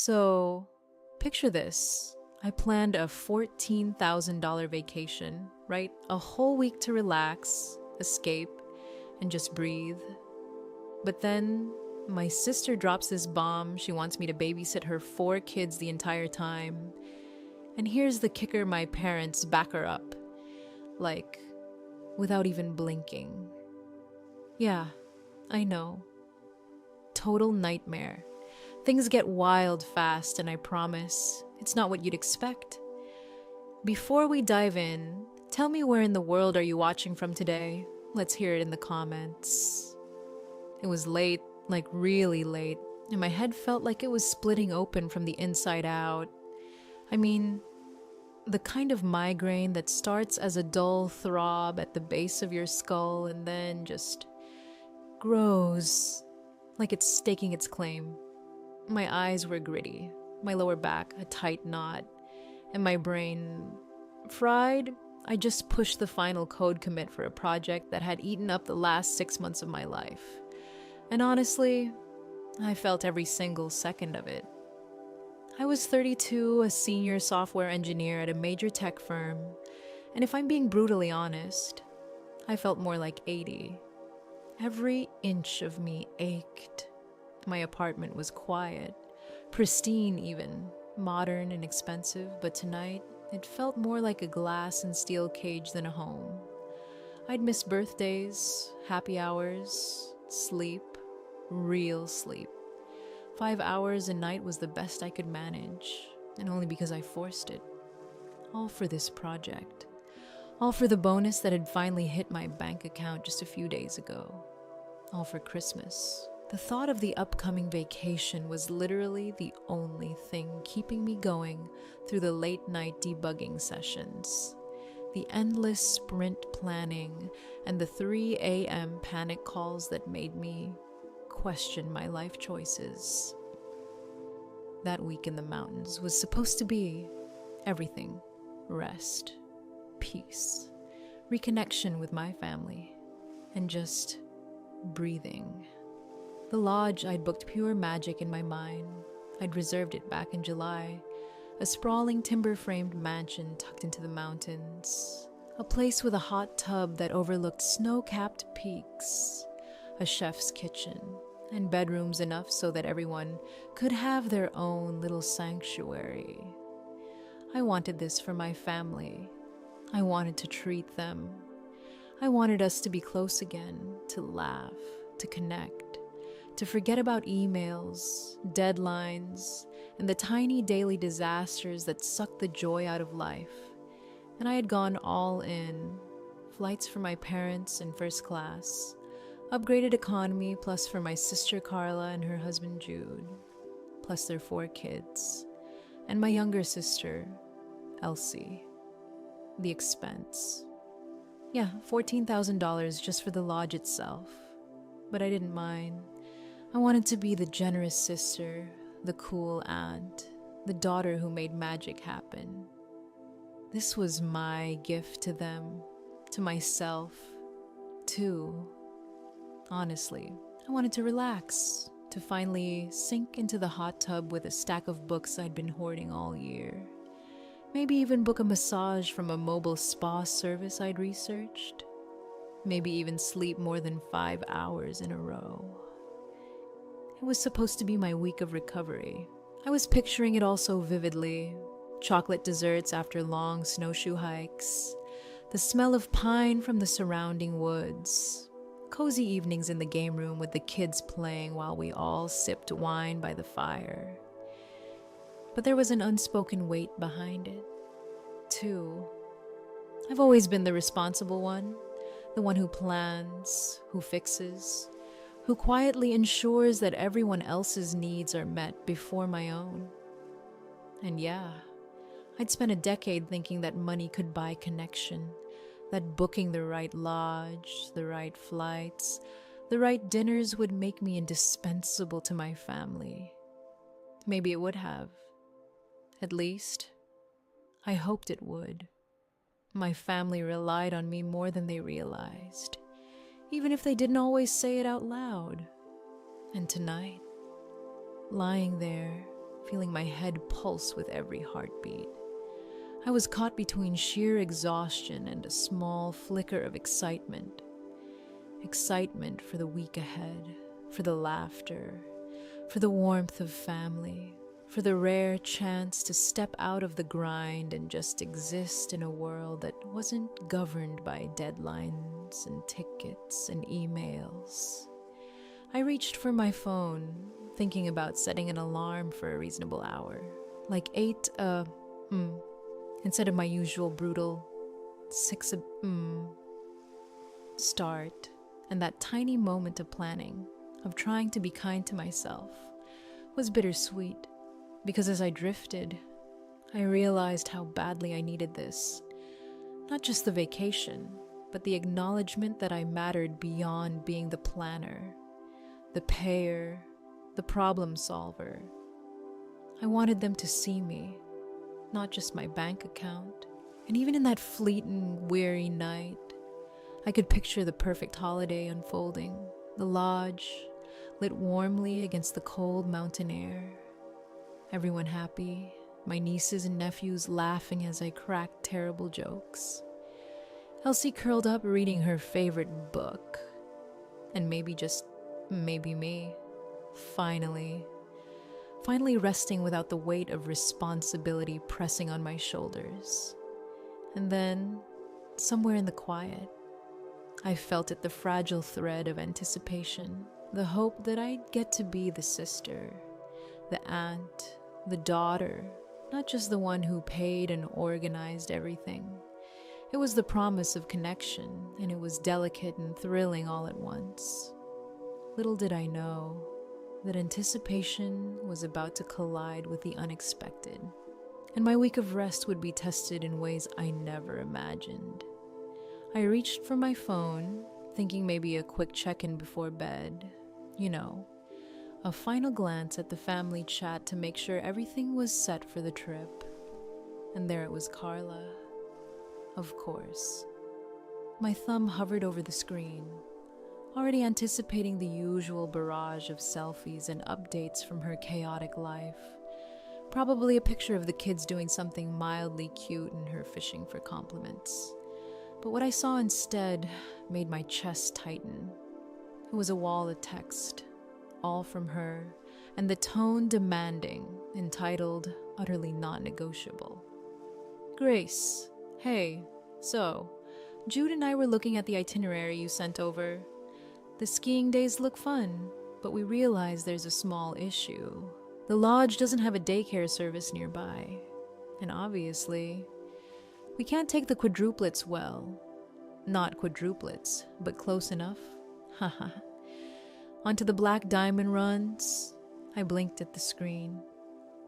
So, picture this. I planned a $14,000 vacation, right? A whole week to relax, escape, and just breathe. But then my sister drops this bomb. She wants me to babysit her 4 kids the entire time. And here's the kicker: my parents back her up. Like, without even blinking. Yeah, I know. Total nightmare. Things get wild fast, and I promise it's not what you'd expect. Before we dive in, tell me, where in the world are you watching from today? Let's hear it in the comments. It was late, like really late, and my head felt like it was splitting open from the inside out. I mean, the kind of migraine that starts as a dull throb at the base of your skull and then just grows like it's staking its claim. My eyes were gritty, my lower back a tight knot, and my brain fried. I just pushed the final code commit for a project that had eaten up the last 6 months of my life. And honestly, I felt every single second of it. I was 32, a senior software engineer at a major tech firm, and if I'm being brutally honest, I felt more like 80. Every inch of me ached. My apartment was quiet, pristine even, modern and expensive, but tonight it felt more like a glass and steel cage than a home. I'd miss birthdays, happy hours, sleep, real sleep. 5 hours a night was the best I could manage, and only because I forced it. All for this project. All for the bonus that had finally hit my bank account just a few days ago. All for Christmas. The thought of the upcoming vacation was literally the only thing keeping me going through the late-night debugging sessions, the endless sprint planning, and the 3 a.m. panic calls that made me question my life choices. That week in the mountains was supposed to be everything: rest, peace, reconnection with my family, and just breathing. The lodge I'd booked pure magic in my mind. I'd reserved it back in July. A sprawling timber-framed mansion tucked into the mountains. A place with a hot tub that overlooked snow-capped peaks. A chef's kitchen. And bedrooms enough so that everyone could have their own little sanctuary. I wanted this for my family. I wanted to treat them. I wanted us to be close again, to laugh, to connect. To forget about emails, deadlines, and the tiny daily disasters that suck the joy out of life. And I had gone all in. Flights for my parents in first class, upgraded economy, plus for my sister Carla and her husband Jude, plus their 4 kids, and my younger sister, Elsie. The expense. Yeah, $14,000 just for the lodge itself. But I didn't mind. I wanted to be the generous sister, the cool aunt, the daughter who made magic happen. This was my gift to them, to myself, too. Honestly, I wanted to relax, to finally sink into the hot tub with a stack of books I'd been hoarding all year. Maybe even book a massage from a mobile spa service I'd researched. Maybe even sleep more than 5 hours in a row. It was supposed to be my week of recovery. I was picturing it all so vividly. Chocolate desserts after long snowshoe hikes, the smell of pine from the surrounding woods, cozy evenings in the game room with the kids playing while we all sipped wine by the fire. But there was an unspoken weight behind it, too. I've always been the responsible one, the one who plans, who fixes, who quietly ensures that everyone else's needs are met before my own. And yeah, I'd spent a decade thinking that money could buy connection, that booking the right lodge, the right flights, the right dinners would make me indispensable to my family. Maybe it would have. At least, I hoped it would. My family relied on me more than they realized, even if they didn't always say it out loud. And tonight, lying there, feeling my head pulse with every heartbeat. I was caught between sheer exhaustion and a small flicker of excitement. Excitement for the week ahead, for the laughter, for the warmth of family, for the rare chance to step out of the grind and just exist in a world that wasn't governed by deadlines and tickets and emails. I reached for my phone, thinking about setting an alarm for a reasonable hour, like 8 instead of my usual brutal 6 start. And that tiny moment of planning, of trying to be kind to myself, was bittersweet, because as I drifted, I realized how badly I needed this. Not just the vacation, but the acknowledgement that I mattered beyond being the planner, the payer, the problem solver. I wanted them to see me, not just my bank account. And even in that fleeting, weary night, I could picture the perfect holiday unfolding, the lodge lit warmly against the cold mountain air. Everyone happy, my nieces and nephews laughing as I cracked terrible jokes. Elsie curled up reading her favorite book. And maybe me, finally resting without the weight of responsibility pressing on my shoulders. And then, somewhere in the quiet, I felt it, the fragile thread of anticipation, the hope that I'd get to be the sister, the aunt, the daughter, not just the one who paid and organized everything. It was the promise of connection, and it was delicate and thrilling all at once. Little did I know that anticipation was about to collide with the unexpected, and my week of rest would be tested in ways I never imagined. I reached for my phone, thinking maybe a quick check-in before bed. A final glance at the family chat to make sure everything was set for the trip. And there it was, Carla. Of course. My thumb hovered over the screen, already anticipating the usual barrage of selfies and updates from her chaotic life. Probably a picture of the kids doing something mildly cute and her fishing for compliments. But what I saw instead made my chest tighten. It was a wall of text, all from her, and the tone demanding, entitled, utterly not negotiable. Grace, hey, so, Jude and I were looking at the itinerary you sent over. The skiing days look fun, but we realize there's a small issue. The lodge doesn't have a daycare service nearby, and obviously, we can't take the quadruplets well. Not quadruplets, but close enough. Haha. Onto the black diamond runs. I blinked at the screen.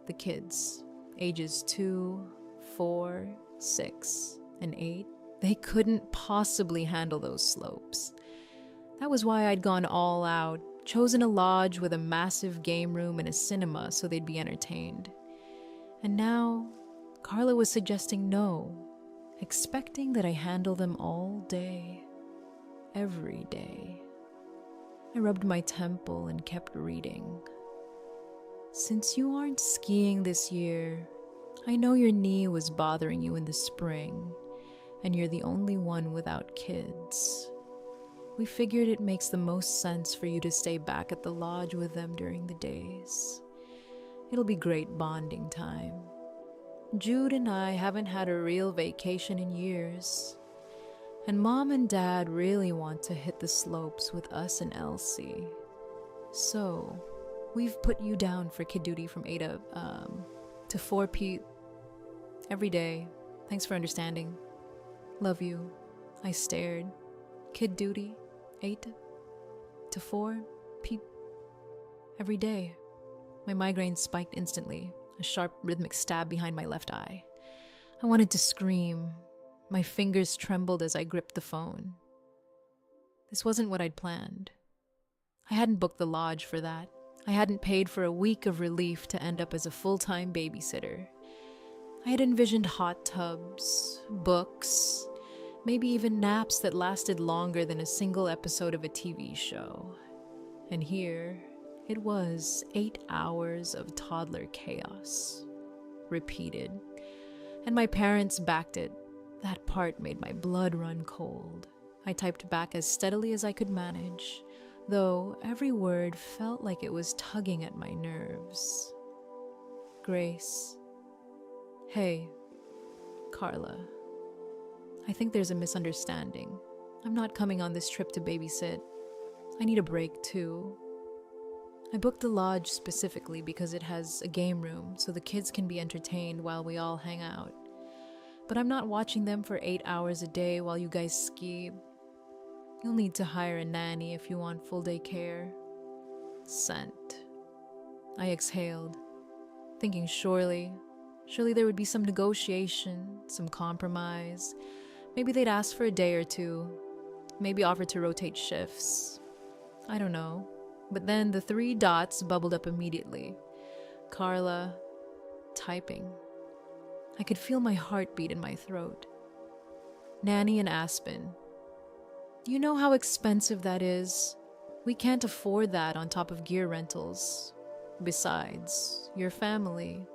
The kids, ages 2, 4, 6, and 8, they couldn't possibly handle those slopes. That was why I'd gone all out, chosen a lodge with a massive game room and a cinema so they'd be entertained. And now, Carla was suggesting no, expecting that I handle them all day, every day. I rubbed my temple and kept reading. Since you aren't skiing this year, I know your knee was bothering you in the spring, and you're the only one without kids. We figured it makes the most sense for you to stay back at the lodge with them during the days. It'll be great bonding time. Jude and I haven't had a real vacation in years, and Mom and Dad really want to hit the slopes with us and Elsie. So, we've put you down for kid duty from 8 to 4 p. every day. Thanks for understanding. Love you. I stared. Kid duty, 8 to 4 p. every day. My migraine spiked instantly, a sharp rhythmic stab behind my left eye. I wanted to scream. My fingers trembled as I gripped the phone. This wasn't what I'd planned. I hadn't booked the lodge for that. I hadn't paid for a week of relief to end up as a full-time babysitter. I had envisioned hot tubs, books, maybe even naps that lasted longer than a single episode of a TV show. And here, It was 8 hours of toddler chaos, repeated, and my parents backed it. That part made my blood run cold. I typed back as steadily as I could manage, though every word felt like it was tugging at my nerves. Grace. Hey, Carla. I think there's a misunderstanding. I'm not coming on this trip to babysit. I need a break too. I booked the lodge specifically because it has a game room so the kids can be entertained while we all hang out. But I'm not watching them for 8 hours a day while you guys ski. You'll need to hire a nanny if you want full day care. Sent. I exhaled, thinking surely there would be some negotiation, some compromise. Maybe they'd ask for a day or two, maybe offer to rotate shifts. I don't know. But then the 3 dots bubbled up immediately. Carla, typing. I could feel my heartbeat in my throat. Nanny and Aspen. You know how expensive that is? We can't afford that on top of gear rentals. Besides, your family.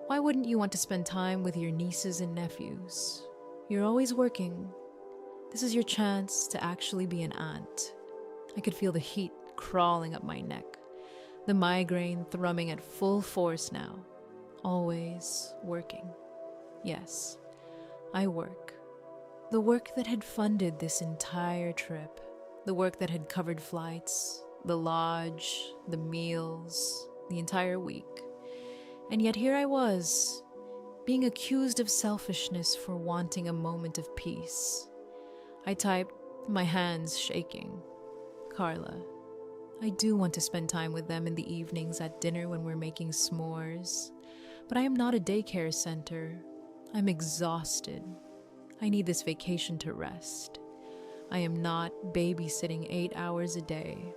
Why wouldn't you want to spend time with your nieces and nephews? You're always working. This is your chance to actually be an aunt. I could feel the heat crawling up my neck, the migraine thrumming at full force now. Always working. Yes, I work. The work that had funded this entire trip, the work that had covered flights, the lodge, the meals, the entire week. And yet here I was, being accused of selfishness for wanting a moment of peace. I typed, my hands shaking. Carla, I do want to spend time with them in the evenings at dinner when we're making s'mores, but I am not a daycare center. I'm exhausted. I need this vacation to rest. I am not babysitting 8 hours a day.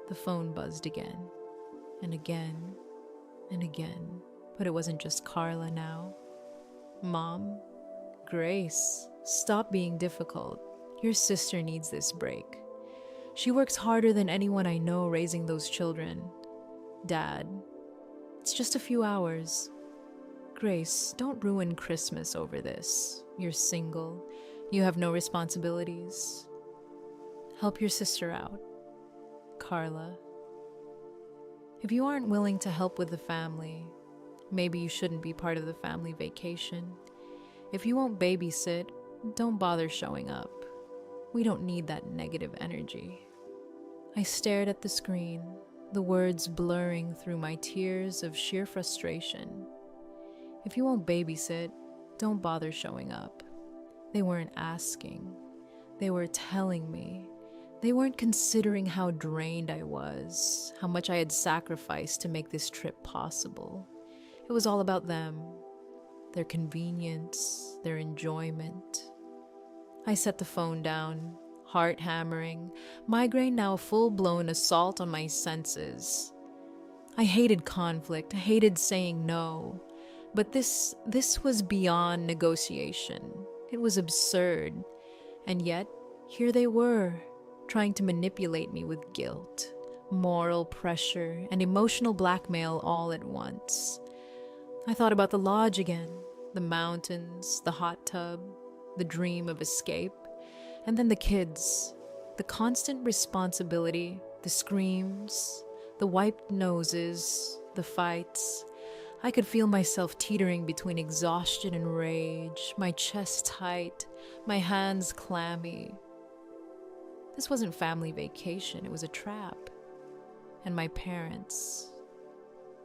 The phone buzzed again, and again, and again, but it wasn't just Carla now. Mom, Grace, stop being difficult. Your sister needs this break. She works harder than anyone I know raising those children. Dad, it's just a few hours. Grace, don't ruin Christmas over this. You're single. You have no responsibilities. Help your sister out. Carla. If you aren't willing to help with the family, maybe you shouldn't be part of the family vacation. If you won't babysit, don't bother showing up. We don't need that negative energy. I stared at the screen, the words blurring through my tears of sheer frustration. If you won't babysit, don't bother showing up. They weren't asking. They were telling me. They weren't considering how drained I was, how much I had sacrificed to make this trip possible. It was all about them, their convenience, their enjoyment. I set the phone down, heart hammering, migraine now a full-blown assault on my senses. I hated conflict, I hated saying no, but this was beyond negotiation. It was absurd, and yet here they were, trying to manipulate me with guilt, moral pressure, and emotional blackmail all at once. I thought about the lodge again, the mountains, the hot tub, the dream of escape, and then the kids, the constant responsibility, the screams, the wiped noses, the fights. I could feel myself teetering between exhaustion and rage, my chest tight, my hands clammy. This wasn't family vacation, it was a trap. And my parents,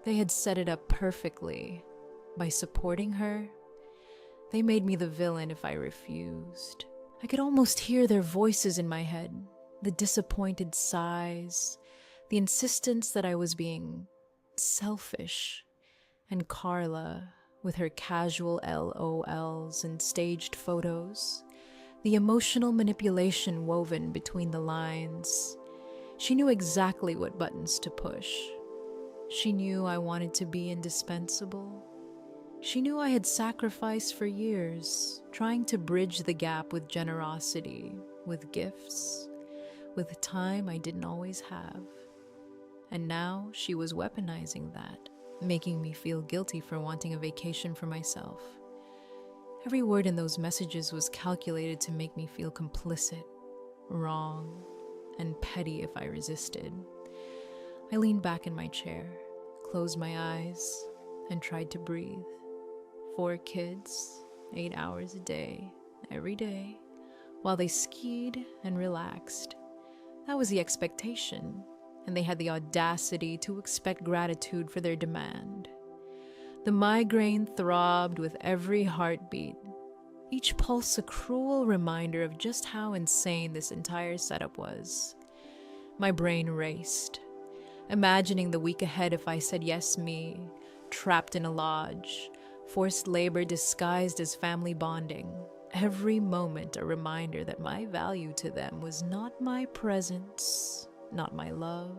they had set it up perfectly. By supporting her, they made me the villain if I refused. I could almost hear their voices in my head, the disappointed sighs, the insistence that I was being selfish. And Carla, with her casual LOLs and staged photos, the emotional manipulation woven between the lines. She knew exactly what buttons to push. She knew I wanted to be indispensable. She knew I had sacrificed for years, trying to bridge the gap with generosity, with gifts, with time I didn't always have. And now she was weaponizing that, making me feel guilty for wanting a vacation for myself. Every word in those messages was calculated to make me feel complicit, wrong, and petty if I resisted. I leaned back in my chair, closed my eyes, and tried to breathe. 4 kids, 8 hours a day, every day, while they skied and relaxed. That was the expectation, and they had the audacity to expect gratitude for their demand. The migraine throbbed with every heartbeat, each pulse a cruel reminder of just how insane this entire setup was. My brain raced, imagining the week ahead if I said yes me, trapped in a lodge, forced labor disguised as family bonding. Every moment a reminder that my value to them was not my presence, not my love,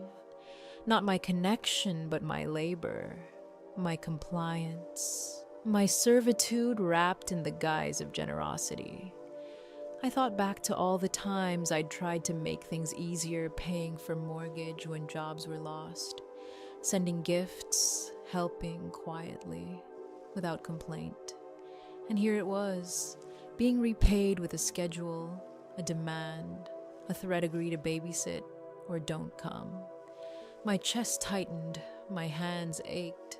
not my connection, but my labor, my compliance, my servitude wrapped in the guise of generosity. I thought back to all the times I'd tried to make things easier, paying for mortgage when jobs were lost, sending gifts, helping quietly, without complaint. And here it was, being repaid with a schedule, a demand, a threat agree to babysit or don't come. My chest tightened, my hands ached,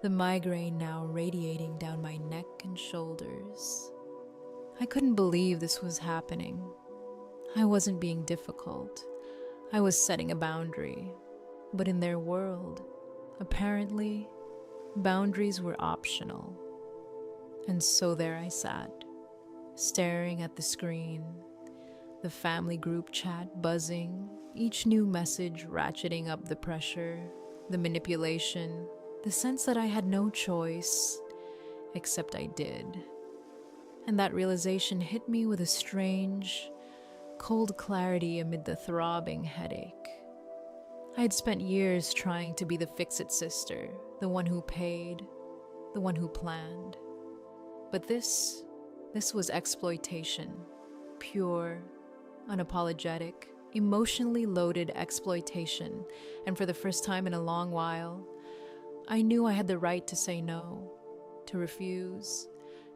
the migraine now radiating down my neck and shoulders. I couldn't believe this was happening. I wasn't being difficult. I was setting a boundary. But in their world, apparently, boundaries were optional. And so there I sat, staring at the screen, the family group chat buzzing, each new message ratcheting up the pressure, the manipulation, the sense that I had no choice, except I did. And that realization hit me with a strange, cold clarity amid the throbbing headache. I had spent years trying to be the fix-it sister, the one who paid, the one who planned. But this was exploitation, pure, unapologetic, emotionally loaded exploitation, and for the first time in a long while, I knew I had the right to say no, to refuse,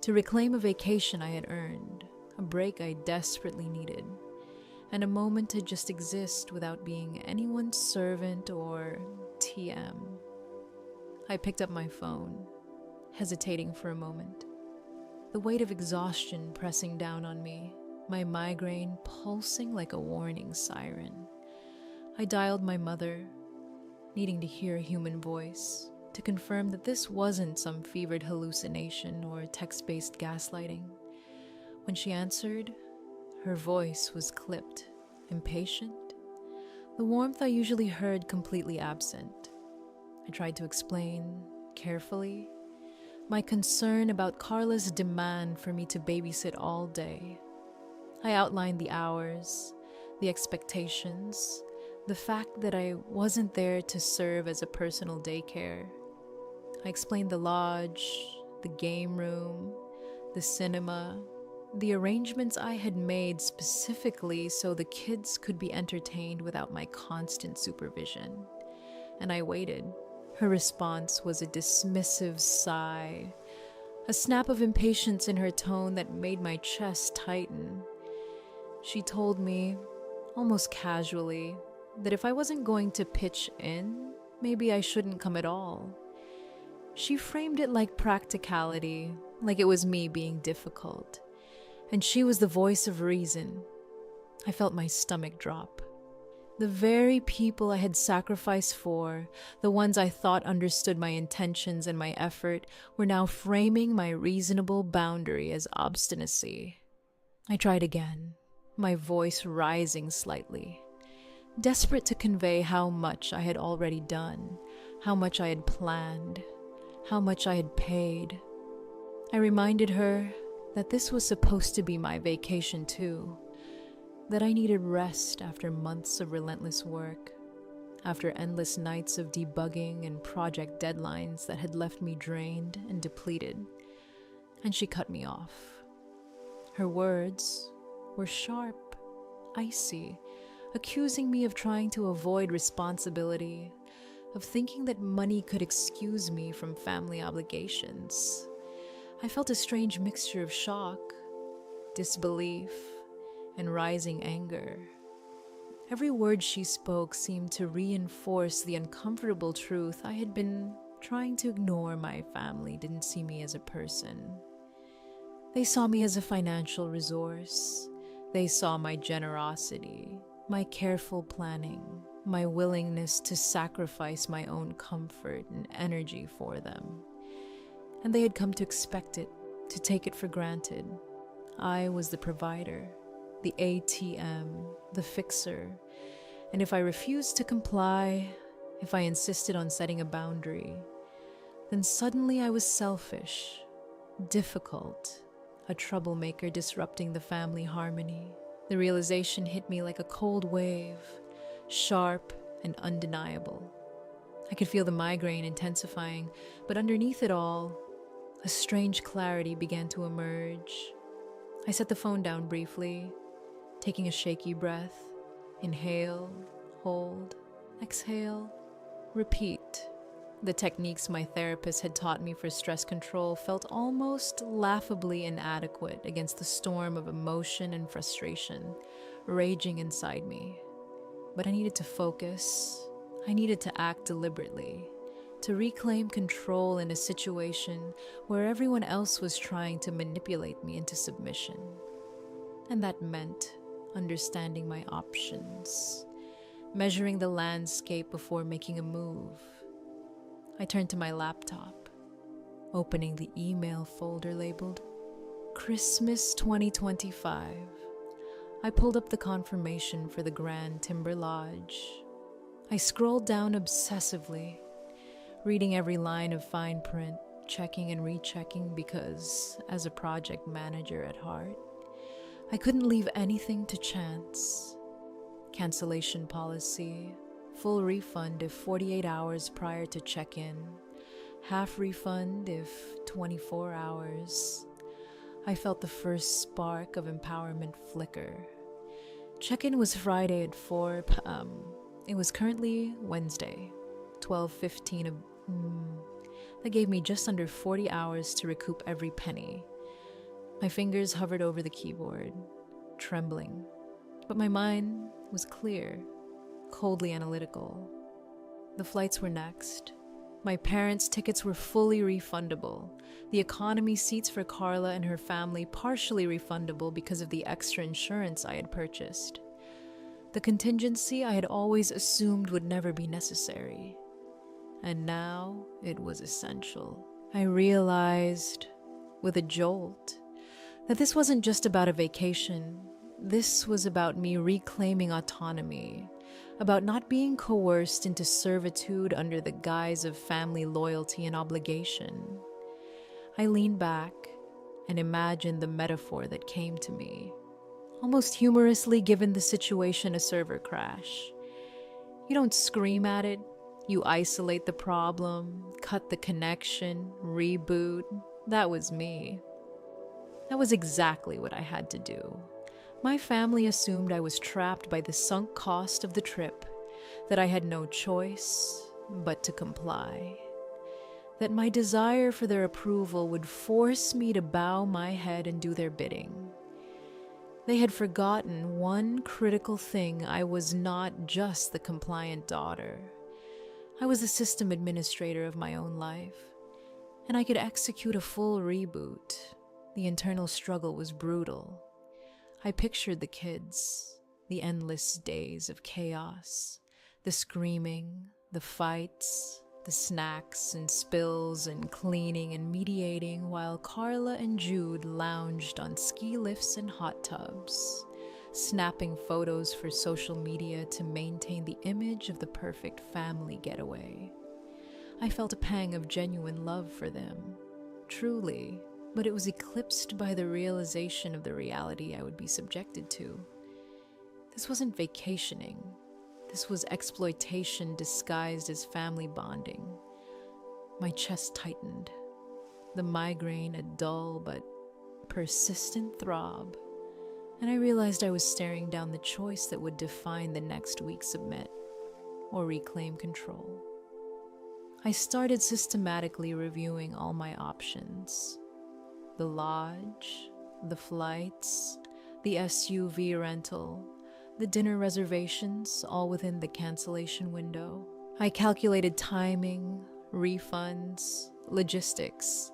to reclaim a vacation I had earned, a break I desperately needed, and a moment to just exist without being anyone's servant or TM. I picked up my phone, hesitating for a moment, the weight of exhaustion pressing down on me, my migraine pulsing like a warning siren. I dialed my mother, needing to hear a human voice, to confirm that this wasn't some fevered hallucination or text-based gaslighting. When she answered, her voice was clipped, impatient, the warmth I usually heard completely absent. I tried to explain, carefully, my concern about Carla's demand for me to babysit all day. I outlined the hours, the expectations, the fact that I wasn't there to serve as a personal daycare. I explained the lodge, the game room, the cinema, the arrangements I had made specifically so the kids could be entertained without my constant supervision. And I waited. Her response was a dismissive sigh, a snap of impatience in her tone that made my chest tighten. She told me, almost casually, that if I wasn't going to pitch in, maybe I shouldn't come at all. She framed it like practicality, like it was me being difficult. And she was the voice of reason. I felt my stomach drop. The very people I had sacrificed for, the ones I thought understood my intentions and my effort, were now framing my reasonable boundary as obstinacy. I tried again, my voice rising slightly, desperate to convey how much I had already done, how much I had planned, how much I had paid. I reminded her that this was supposed to be my vacation too, that I needed rest after months of relentless work, after endless nights of debugging and project deadlines that had left me drained and depleted. And she cut me off. Her words were sharp, icy, accusing me of trying to avoid responsibility, of thinking that money could excuse me from family obligations. I felt a strange mixture of shock, disbelief, and rising anger. Every word she spoke seemed to reinforce the uncomfortable truth I had been trying to ignore. My family didn't see me as a person. They saw me as a financial resource. They saw my generosity, my careful planning, my willingness to sacrifice my own comfort and energy for them. And they had come to expect it, to take it for granted. I was the provider, the ATM, the fixer, and if I refused to comply, if I insisted on setting a boundary, then suddenly I was selfish, difficult, a troublemaker disrupting the family harmony. The realization hit me like a cold wave, sharp and undeniable. I could feel the migraine intensifying, but underneath it all, a strange clarity began to emerge. I set the phone down briefly, taking a shaky breath. Inhale, hold, exhale, repeat. The techniques my therapist had taught me for stress control felt almost laughably inadequate against the storm of emotion and frustration raging inside me. But I needed to focus. I needed to act deliberately, to reclaim control in a situation where everyone else was trying to manipulate me into submission. And that meant understanding my options, measuring the landscape before making a move. I turned to my laptop, opening the email folder labeled Christmas 2025. I pulled up the confirmation for the Grand Timber Lodge. I scrolled down obsessively, reading every line of fine print, checking and rechecking because, as a project manager at heart, I couldn't leave anything to chance. Cancellation policy, full refund if 48 hours prior to check-in, half refund if 24 hours. I felt the first spark of empowerment flicker. Check-in was Friday at 4 p.m. It was currently Wednesday, 12:15 of... That gave me just under 40 hours to recoup every penny. My fingers hovered over the keyboard, trembling, but my mind was clear, coldly analytical. The flights were next. My parents' tickets were fully refundable. The economy seats for Carla and her family partially refundable because of the extra insurance I had purchased. The contingency I had always assumed would never be necessary. And now it was essential. I realized, with a jolt, that this wasn't just about a vacation. This was about me reclaiming autonomy, about not being coerced into servitude under the guise of family loyalty and obligation. I leaned back and imagined the metaphor that came to me, almost humorously given the situation a server crash. You don't scream at it, you isolate the problem, cut the connection, reboot. That was me. That was exactly what I had to do. My family assumed I was trapped by the sunk cost of the trip, that I had no choice but to comply, that my desire for their approval would force me to bow my head and do their bidding. They had forgotten one critical thing: I was not just the compliant daughter. I was the system administrator of my own life, and I could execute a full reboot. The internal struggle was brutal. I pictured the kids, the endless days of chaos, the screaming, the fights, the snacks and spills and cleaning and mediating while Carla and Jude lounged on ski lifts and hot tubs, snapping photos for social media to maintain the image of the perfect family getaway. I felt a pang of genuine love for them, truly, but it was eclipsed by the realization of the reality I would be subjected to. This wasn't vacationing. This was exploitation disguised as family bonding. My chest tightened, the migraine a dull but persistent throb, and I realized I was staring down the choice that would define the next week: submit or reclaim control. I started systematically reviewing all my options: the lodge, the flights, the SUV rental, the dinner reservations, all within the cancellation window. I calculated timing, refunds, logistics,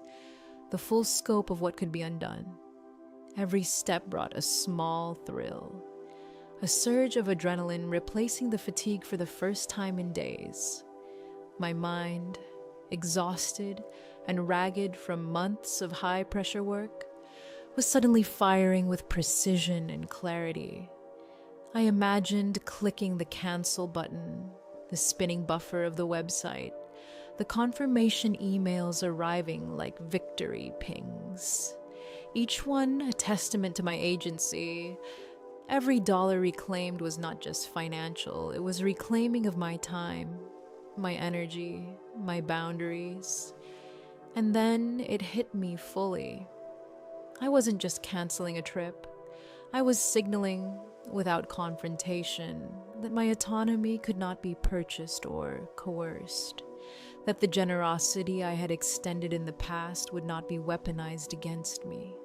the full scope of what could be undone. Every step brought a small thrill, a surge of adrenaline replacing the fatigue for the first time in days. My mind, exhausted and ragged from months of high-pressure work, was suddenly firing with precision and clarity. I imagined clicking the cancel button, the spinning buffer of the website, the confirmation emails arriving like victory pings, each one a testament to my agency. Every dollar reclaimed was not just financial, it was reclaiming of my time, my energy, my boundaries. And then it hit me fully. I wasn't just canceling a trip. I was signaling, without confrontation, that my autonomy could not be purchased or coerced, that the generosity I had extended in the past would not be weaponized against me,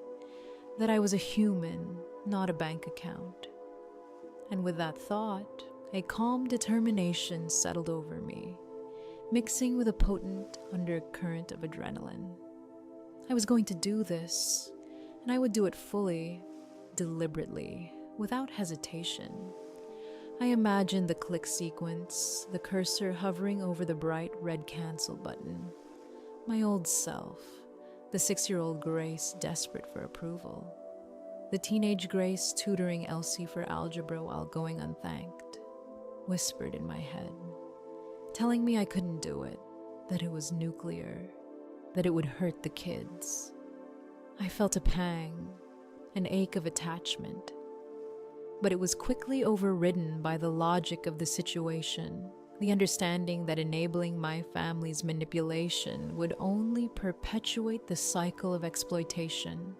that I was a human, not a bank account. And with that thought, a calm determination settled over me, mixing with a potent undercurrent of adrenaline. I was going to do this, and I would do it fully, deliberately, without hesitation. I imagined the click sequence, the cursor hovering over the bright red cancel button. My old self, the 6-year-old Grace desperate for approval. The teenage Grace tutoring Elsie for algebra while going unthanked, whispered in my head, telling me I couldn't do it, that it was nuclear, that it would hurt the kids. I felt a pang, an ache of attachment, but it was quickly overridden by the logic of the situation, the understanding that enabling my family's manipulation would only perpetuate the cycle of exploitation.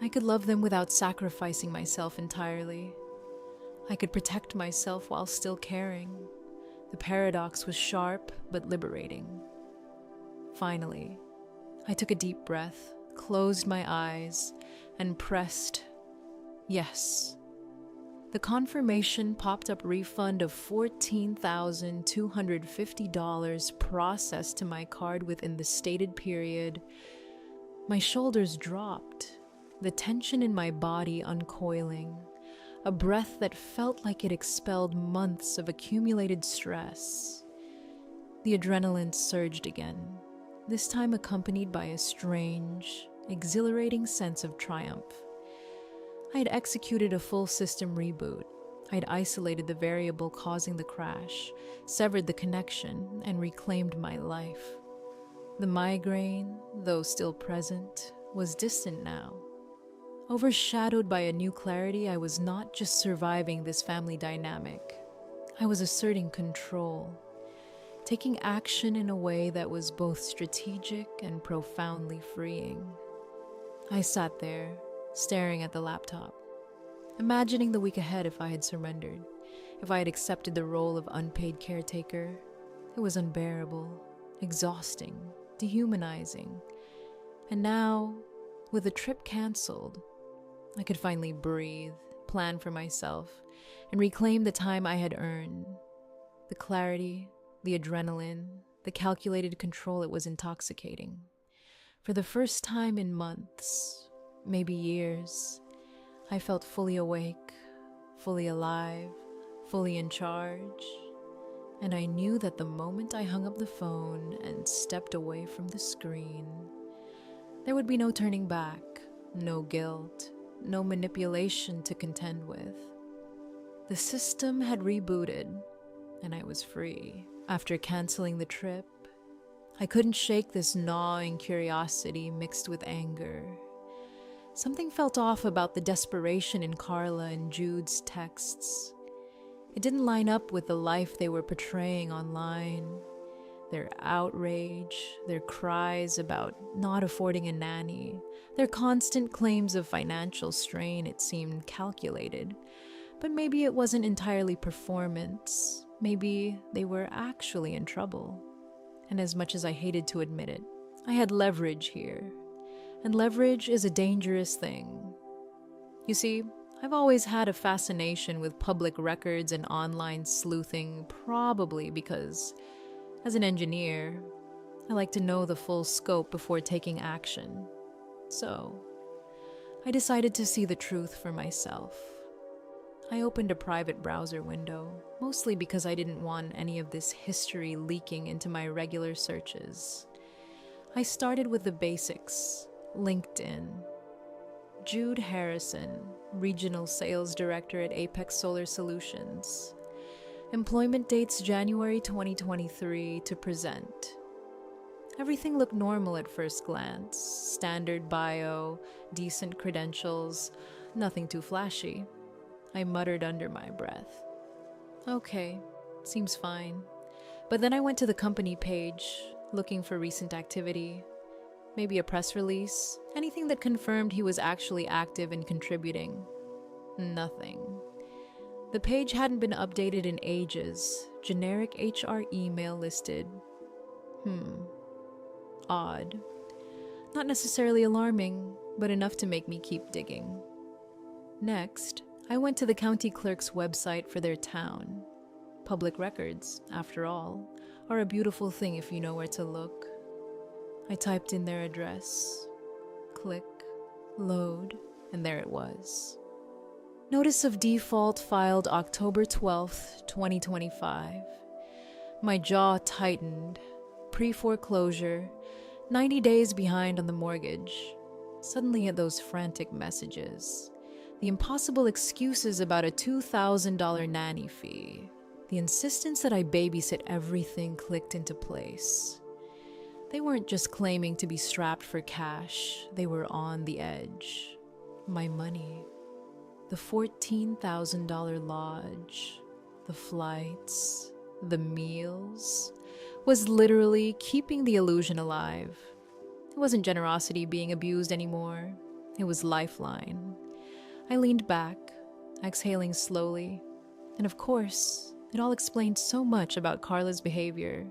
I could love them without sacrificing myself entirely. I could protect myself while still caring. The paradox was sharp but liberating. Finally, I took a deep breath, closed my eyes, and pressed yes. The confirmation popped up refund of $14,250 processed to my card within the stated period. My shoulders dropped, the tension in my body uncoiling, a breath that felt like it expelled months of accumulated stress. The adrenaline surged again, this time accompanied by a strange, exhilarating sense of triumph. I had executed a full system reboot. I had isolated the variable causing the crash, severed the connection, and reclaimed my life. The migraine, though still present, was distant now. Overshadowed by a new clarity, I was not just surviving this family dynamic. I was asserting control, taking action in a way that was both strategic and profoundly freeing. I sat there, staring at the laptop, imagining the week ahead if I had surrendered, if I had accepted the role of unpaid caretaker. It was unbearable, exhausting, dehumanizing. And now, with the trip canceled, I could finally breathe, plan for myself, and reclaim the time I had earned. The clarity, the adrenaline, the calculated control, it was intoxicating. For the first time in months, maybe years, I felt fully awake, fully alive, fully in charge. And I knew that the moment I hung up the phone and stepped away from the screen, there would be no turning back, no guilt, no manipulation to contend with. The system had rebooted, and I was free. After canceling the trip, I couldn't shake this gnawing curiosity mixed with anger. Something felt off about the desperation in Carla and Jude's texts. It didn't line up with the life they were portraying online. Their outrage, their cries about not affording a nanny, their constant claims of financial strain, it seemed calculated. But maybe it wasn't entirely performance. Maybe they were actually in trouble. And as much as I hated to admit it, I had leverage here. And leverage is a dangerous thing. You see, I've always had a fascination with public records and online sleuthing, probably because, as an engineer, I like to know the full scope before taking action. So, I decided to see the truth for myself. I opened a private browser window, mostly because I didn't want any of this history leaking into my regular searches. I started with the basics: LinkedIn. Jude Harrison, Regional Sales Director at Apex Solar Solutions. Employment dates January 2023 to present. Everything looked normal at first glance. Standard bio, decent credentials, nothing too flashy. I muttered under my breath. Okay, seems fine. But then I went to the company page, looking for recent activity. Maybe a press release, anything that confirmed he was actually active and contributing. Nothing. The page hadn't been updated in ages. Generic HR email listed. Odd. Not necessarily alarming, but enough to make me keep digging. Next, I went to the county clerk's website for their town. Public records, after all, are a beautiful thing if you know where to look. I typed in their address. Click, load, and there it was. Notice of default filed October 12th, 2025. My jaw tightened. Pre-foreclosure, 90 days behind on the mortgage. Suddenly hit those frantic messages. The impossible excuses about a $2,000 nanny fee. The insistence that I babysit everything clicked into place. They weren't just claiming to be strapped for cash, they were on the edge. My money. The $14,000 lodge, the flights, the meals, was literally keeping the illusion alive. It wasn't generosity being abused anymore. It was lifeline. I leaned back, exhaling slowly, and of course, it all explained so much about Carla's behavior.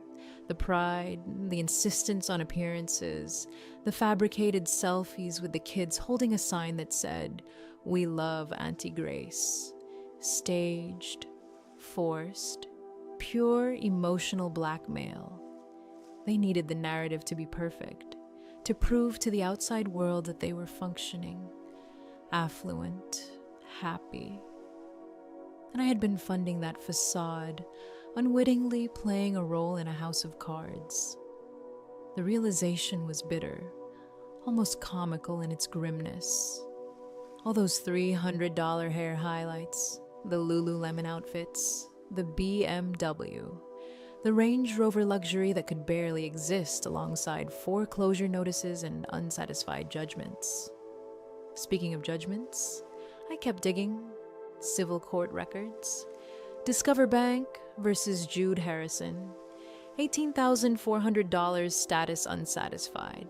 The pride, the insistence on appearances, the fabricated selfies with the kids holding a sign that said, "We love Auntie Grace." Staged, forced, pure emotional blackmail. They needed the narrative to be perfect, to prove to the outside world that they were functioning, affluent, happy. And I had been funding that facade, unwittingly playing a role in a house of cards. The realization was bitter, almost comical in its grimness. All those $300 hair highlights, the Lululemon outfits, the BMW, the Range Rover luxury that could barely exist alongside foreclosure notices and unsatisfied judgments. Speaking of judgments, I kept digging. Civil court records. Discover Bank versus Jude Harrison. $18,400 status unsatisfied.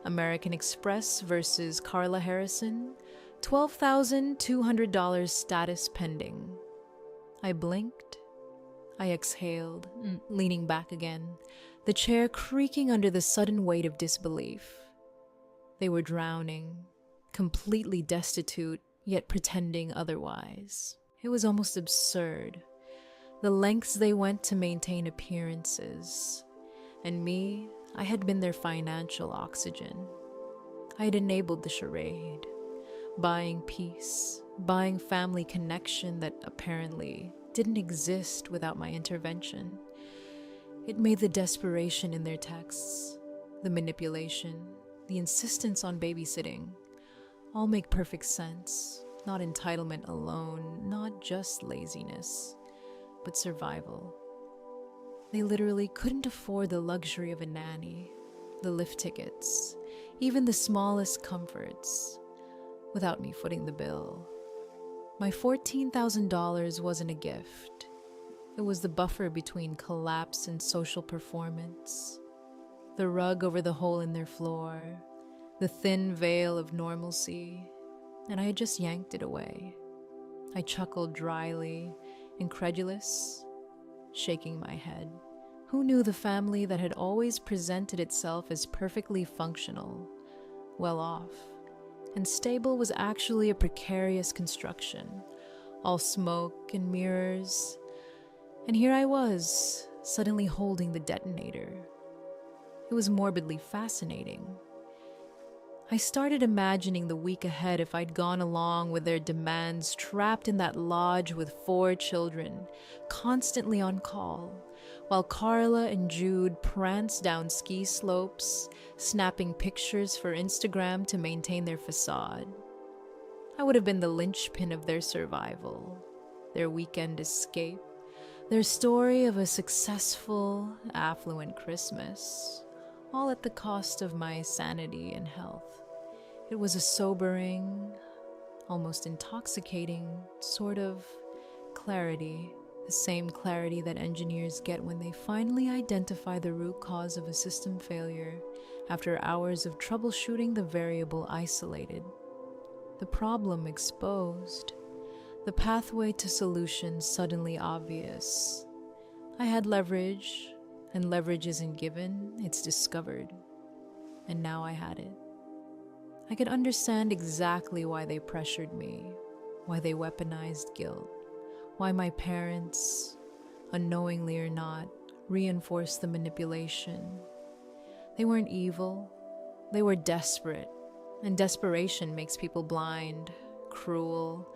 American Express versus Carla Harrison. $12,200 status pending. I blinked. I exhaled, leaning back again, the chair creaking under the sudden weight of disbelief. They were drowning, completely destitute, yet pretending otherwise. It was almost absurd. The lengths they went to maintain appearances. And me, I had been their financial oxygen. I had enabled the charade, buying peace, buying family connection that apparently didn't exist without my intervention. It made the desperation in their texts, the manipulation, the insistence on babysitting, all make perfect sense. Not entitlement alone, not just laziness, but survival. They literally couldn't afford the luxury of a nanny, the lift tickets, even the smallest comforts, without me footing the bill. My $14,000 wasn't a gift. It was the buffer between collapse and social performance, the rug over the hole in their floor, the thin veil of normalcy, and I had just yanked it away. I chuckled dryly, incredulous, shaking my head. Who knew the family that had always presented itself as perfectly functional, well off, and stable was actually a precarious construction, all smoke and mirrors. And here I was, suddenly holding the detonator. It was morbidly fascinating. I started imagining the week ahead if I'd gone along with their demands, trapped in that lodge with 4 children, constantly on call, while Carla and Jude pranced down ski slopes, snapping pictures for Instagram to maintain their facade. I would have been the linchpin of their survival, their weekend escape, their story of a successful, affluent Christmas, all at the cost of my sanity and health. It was a sobering, almost intoxicating sort of clarity, the same clarity that engineers get when they finally identify the root cause of a system failure after hours of troubleshooting the variable isolated, the problem exposed, the pathway to solution suddenly obvious. I had leverage, and leverage isn't given, it's discovered. And now I had it. I could understand exactly why they pressured me, why they weaponized guilt, why my parents, unknowingly or not, reinforced the manipulation. They weren't evil, they were desperate, and desperation makes people blind, cruel,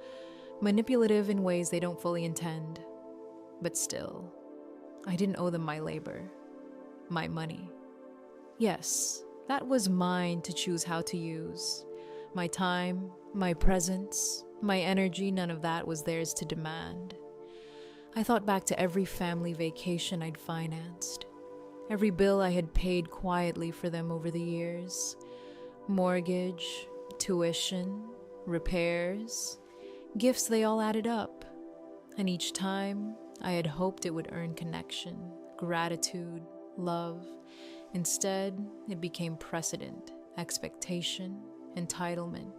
manipulative in ways they don't fully intend. But still, I didn't owe them my labor, my money. Yes, that was mine to choose how to use. My time, my presence, my energy, none of that was theirs to demand. I thought back to every family vacation I'd financed, every bill I had paid quietly for them over the years. Mortgage, tuition, repairs, gifts, they all added up. And each time, I had hoped it would earn connection, gratitude, love. Instead, it became precedent, expectation, entitlement.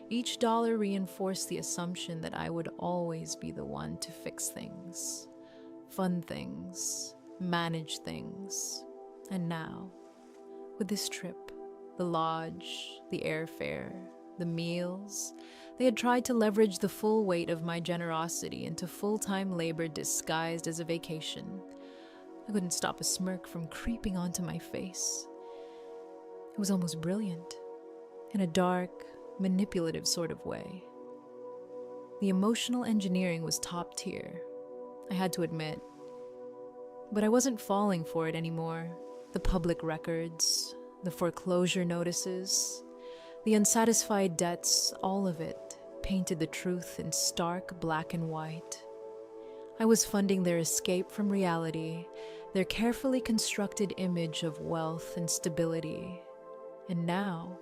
Each dollar reinforced the assumption that I would always be the one to fix things, fund things, manage things. And now, with this trip, the lodge, the airfare, the meals, they had tried to leverage the full weight of my generosity into full-time labor disguised as a vacation. I couldn't stop a smirk from creeping onto my face. It was almost brilliant, in a dark, manipulative sort of way. The emotional engineering was top tier, I had to admit. But I wasn't falling for it anymore. The public records, the foreclosure notices, the unsatisfied debts, all of it painted the truth in stark black and white. I was funding their escape from reality, their carefully constructed image of wealth and stability. And now,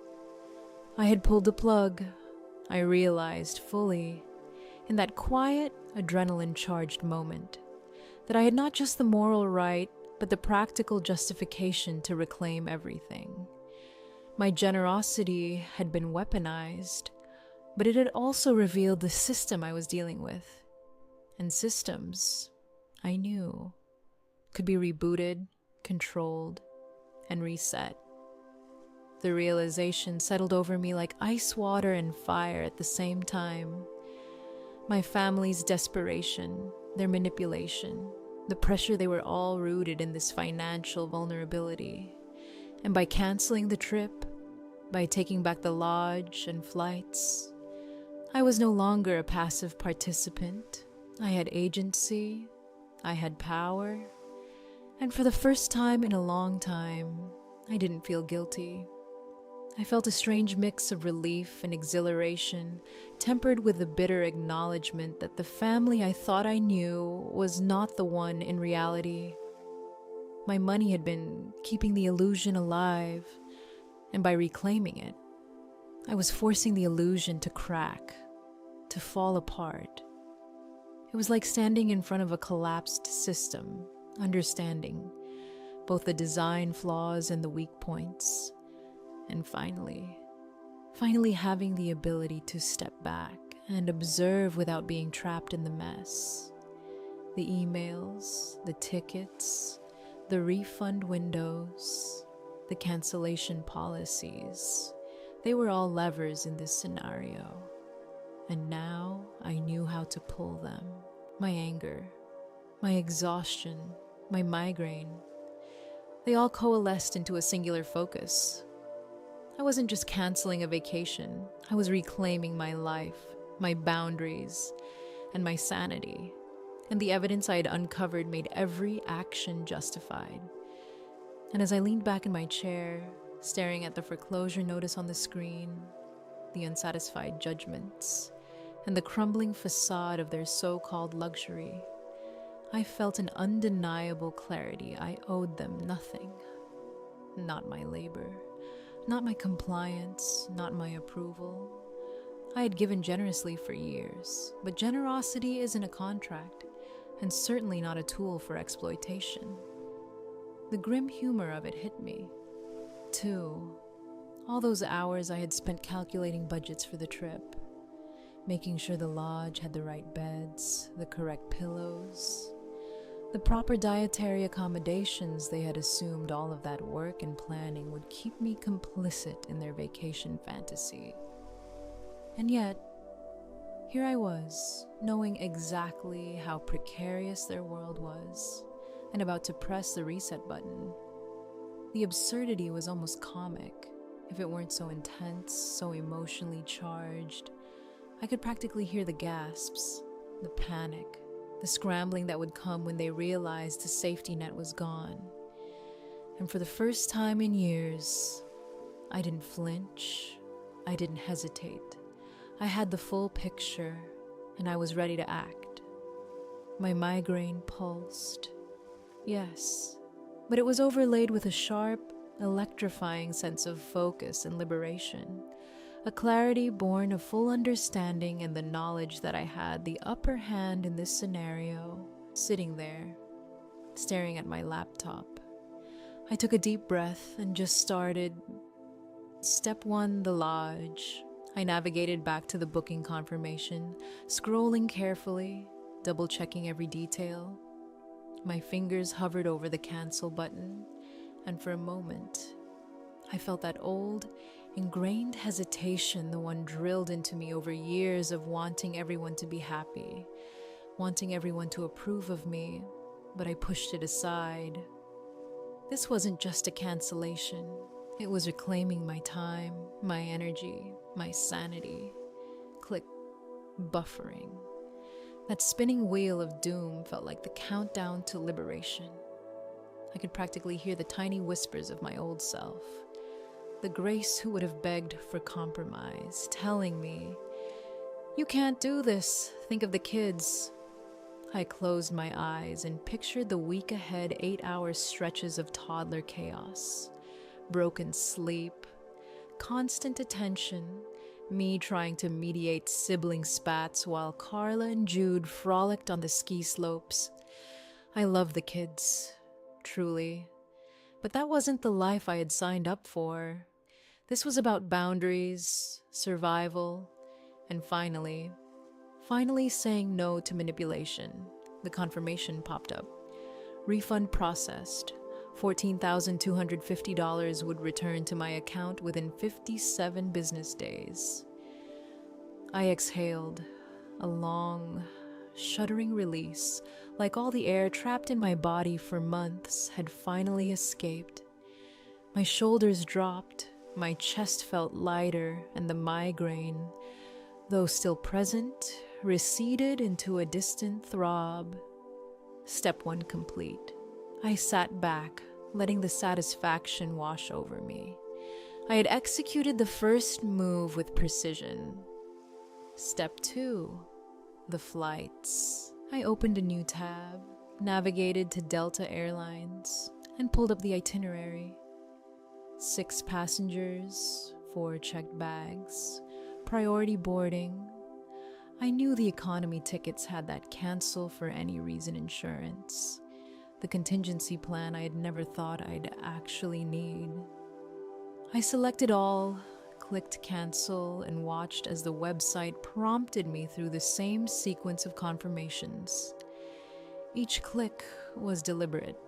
I had pulled the plug. I realized fully, in that quiet, adrenaline-charged moment, that I had not just the moral right, but the practical justification to reclaim everything. My generosity had been weaponized, but it had also revealed the system I was dealing with. And systems, I knew, could be rebooted, controlled, and reset. The realization settled over me like ice water and fire at the same time. My family's desperation, their manipulation, the pressure, they were all rooted in this financial vulnerability. And by canceling the trip, by taking back the lodge and flights, I was no longer a passive participant. I had agency, I had power, and for the first time in a long time, I didn't feel guilty. I felt a strange mix of relief and exhilaration, tempered with the bitter acknowledgement that the family I thought I knew was not the one in reality. My money had been keeping the illusion alive, and by reclaiming it, I was forcing the illusion to crack, to fall apart. It was like standing in front of a collapsed system, understanding both the design flaws and the weak points, and finally having the ability to step back and observe without being trapped in the mess. The emails, the tickets, The refund windows, the cancellation policies, they were all levers in this scenario. And now I knew how to pull them. My anger, my exhaustion, my migraine, they all coalesced into a singular focus. I wasn't just canceling a vacation, I was reclaiming my life, my boundaries, and my sanity. And the evidence I had uncovered made every action justified. And as I leaned back in my chair, staring at the foreclosure notice on the screen, the unsatisfied judgments, and the crumbling facade of their so-called luxury, I felt an undeniable clarity. I owed them nothing. Not my labor, not my compliance, not my approval. I had given generously for years, but generosity isn't a contract, and certainly not a tool for exploitation. The grim humor of it hit me. Too, all those hours I had spent calculating budgets for the trip, making sure the lodge had the right beds, the correct pillows, the proper dietary accommodations. They had assumed all of that work and planning would keep me complicit in their vacation fantasy. And yet, here I was, knowing exactly how precarious their world was, and about to press the reset button. The absurdity was almost comic. If it weren't so intense, so emotionally charged, I could practically hear the gasps, the panic, the scrambling that would come when they realized the safety net was gone. And for the first time in years, I didn't flinch, I didn't hesitate. I had the full picture, and I was ready to act. My migraine pulsed. Yes, but it was overlaid with a sharp, electrifying sense of focus and liberation, a clarity born of full understanding and the knowledge that I had the upper hand in this scenario, sitting there, staring at my laptop. I took a deep breath and just started. Step 1, the lodge. I navigated back to the booking confirmation, scrolling carefully, double-checking every detail. My fingers hovered over the cancel button, and for a moment, I felt that old, ingrained hesitation, the one drilled into me over years of wanting everyone to be happy, wanting everyone to approve of me, but I pushed it aside. This wasn't just a cancellation. It was reclaiming my time, my energy, my sanity. Click, buffering. That spinning wheel of doom felt like the countdown to liberation. I could practically hear the tiny whispers of my old self. The Grace who would have begged for compromise, telling me, "You can't do this. Think of the kids." I closed my eyes and pictured the week ahead 8-hour stretches of toddler chaos. Broken sleep, constant attention, me trying to mediate sibling spats while Carla and Jude frolicked on the ski slopes. I love the kids, truly, but that wasn't the life I had signed up for. This was about boundaries, survival, and finally saying no to manipulation. The confirmation popped up. Refund processed. $14,250 would return to my account within 57 business days. I exhaled, a long, shuddering release, like all the air trapped in my body for months had finally escaped. My shoulders dropped, my chest felt lighter, and the migraine, though still present, receded into a distant throb. Step 1 complete. I sat back, letting the satisfaction wash over me. I had executed the first move with precision. Step 2, the flights. I opened a new tab, navigated to Delta Airlines, and pulled up the itinerary. 6 passengers, 4 checked bags, priority boarding. I knew the economy tickets had that cancel for any reason insurance. The contingency plan I had never thought I'd actually need. I selected all, clicked cancel, and watched as the website prompted me through the same sequence of confirmations. Each click was deliberate.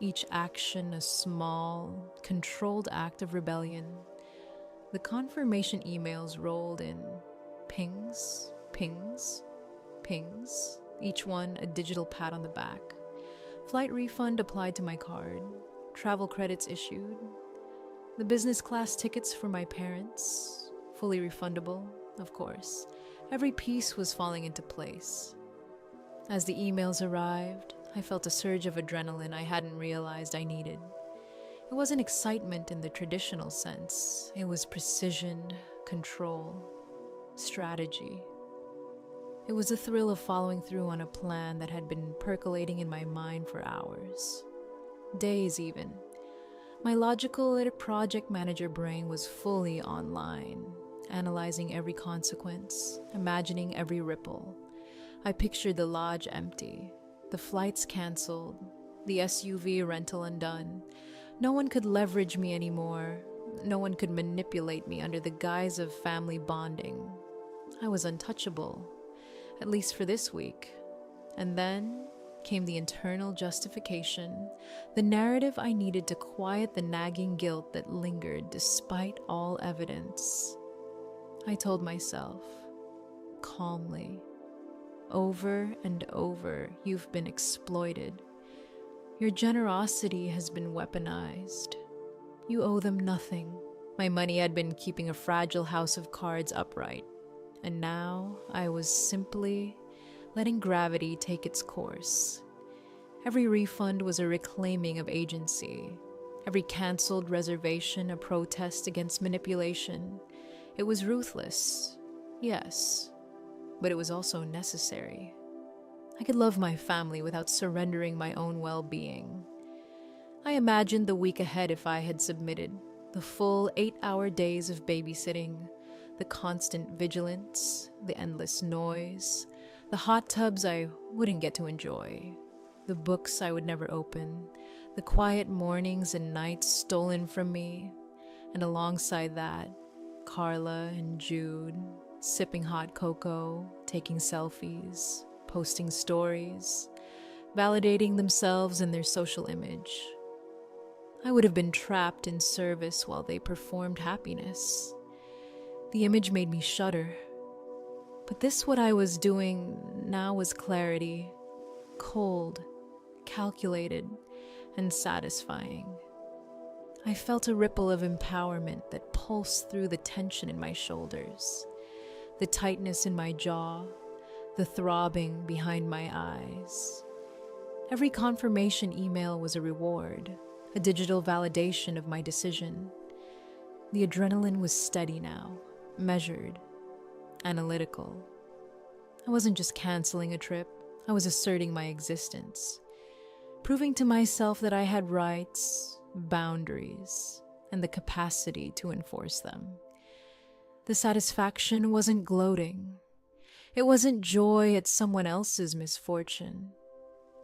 each action a small, controlled act of rebellion. The confirmation emails rolled in. Pings, pings, pings, each one a digital pat on the back. Flight refund applied to my card. Travel credits issued. The business class tickets for my parents, fully refundable, of course. Every piece was falling into place. As the emails arrived, I felt a surge of adrenaline I hadn't realized I needed. It wasn't excitement in the traditional sense. It was precision, control, strategy. It was the thrill of following through on a plan that had been percolating in my mind for hours, days even. My logical project manager brain was fully online, analyzing every consequence, imagining every ripple. I pictured the lodge empty, the flights canceled, the SUV rental undone. No one could leverage me anymore. No one could manipulate me under the guise of family bonding. I was untouchable, at least for this week. And then came the internal justification, the narrative I needed to quiet the nagging guilt that lingered despite all evidence. I told myself, calmly, over and over, you've been exploited. Your generosity has been weaponized. You owe them nothing. My money had been keeping a fragile house of cards upright, and now I was simply letting gravity take its course. Every refund was a reclaiming of agency. Every canceled reservation a protest against manipulation. It was ruthless, yes, but it was also necessary. I could love my family without surrendering my own well-being. I imagined the week ahead if I had submitted. The full 8-hour days of babysitting, the constant vigilance, the endless noise, the hot tubs I wouldn't get to enjoy, the books I would never open, the quiet mornings and nights stolen from me, and alongside that, Carla and Jude, sipping hot cocoa, taking selfies, posting stories, validating themselves and their social image. I would have been trapped in service while they performed happiness. The image made me shudder. But what I was doing now was clarity, cold, calculated, and satisfying. I felt a ripple of empowerment that pulsed through the tension in my shoulders, the tightness in my jaw, the throbbing behind my eyes. Every confirmation email was a reward, a digital validation of my decision. The adrenaline was steady now, measured, analytical. I wasn't just canceling a trip, I was asserting my existence, proving to myself that I had rights, boundaries, and the capacity to enforce them. The satisfaction wasn't gloating. It wasn't joy at someone else's misfortune.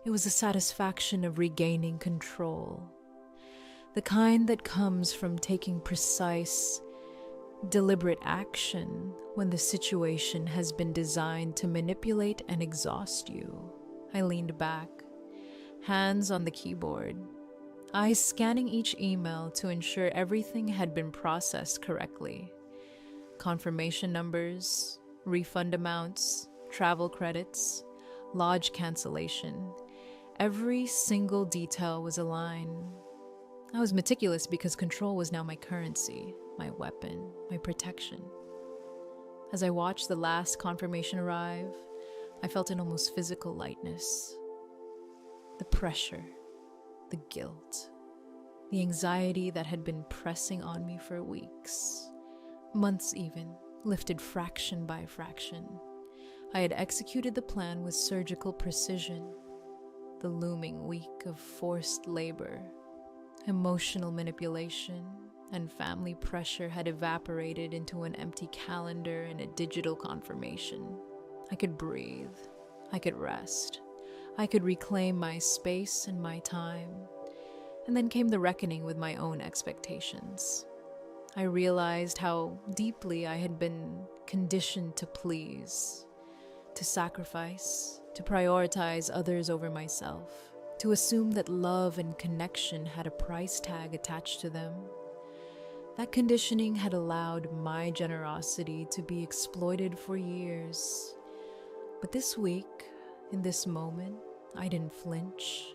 It was the satisfaction of regaining control, the kind that comes from taking precise, deliberate action when the situation has been designed to manipulate and exhaust you. I leaned back, hands on the keyboard, eyes scanning each email to ensure everything had been processed correctly. Confirmation numbers, refund amounts, travel credits, lodge cancellation. Every single detail was aligned. I was meticulous because control was now my currency, my weapon, my protection. As I watched the last confirmation arrive, I felt an almost physical lightness. The pressure, the guilt, the anxiety that had been pressing on me for weeks, months even, lifted fraction by fraction. I had executed the plan with surgical precision. The looming week of forced labor, emotional manipulation, and family pressure had evaporated into an empty calendar and a digital confirmation. I could breathe. I could rest. I could reclaim my space and my time. And then came the reckoning with my own expectations. I realized how deeply I had been conditioned to please, to sacrifice, to prioritize others over myself. to assume that love and connection had a price tag attached to them. That conditioning had allowed my generosity to be exploited for years. But this week, in this moment, I didn't flinch.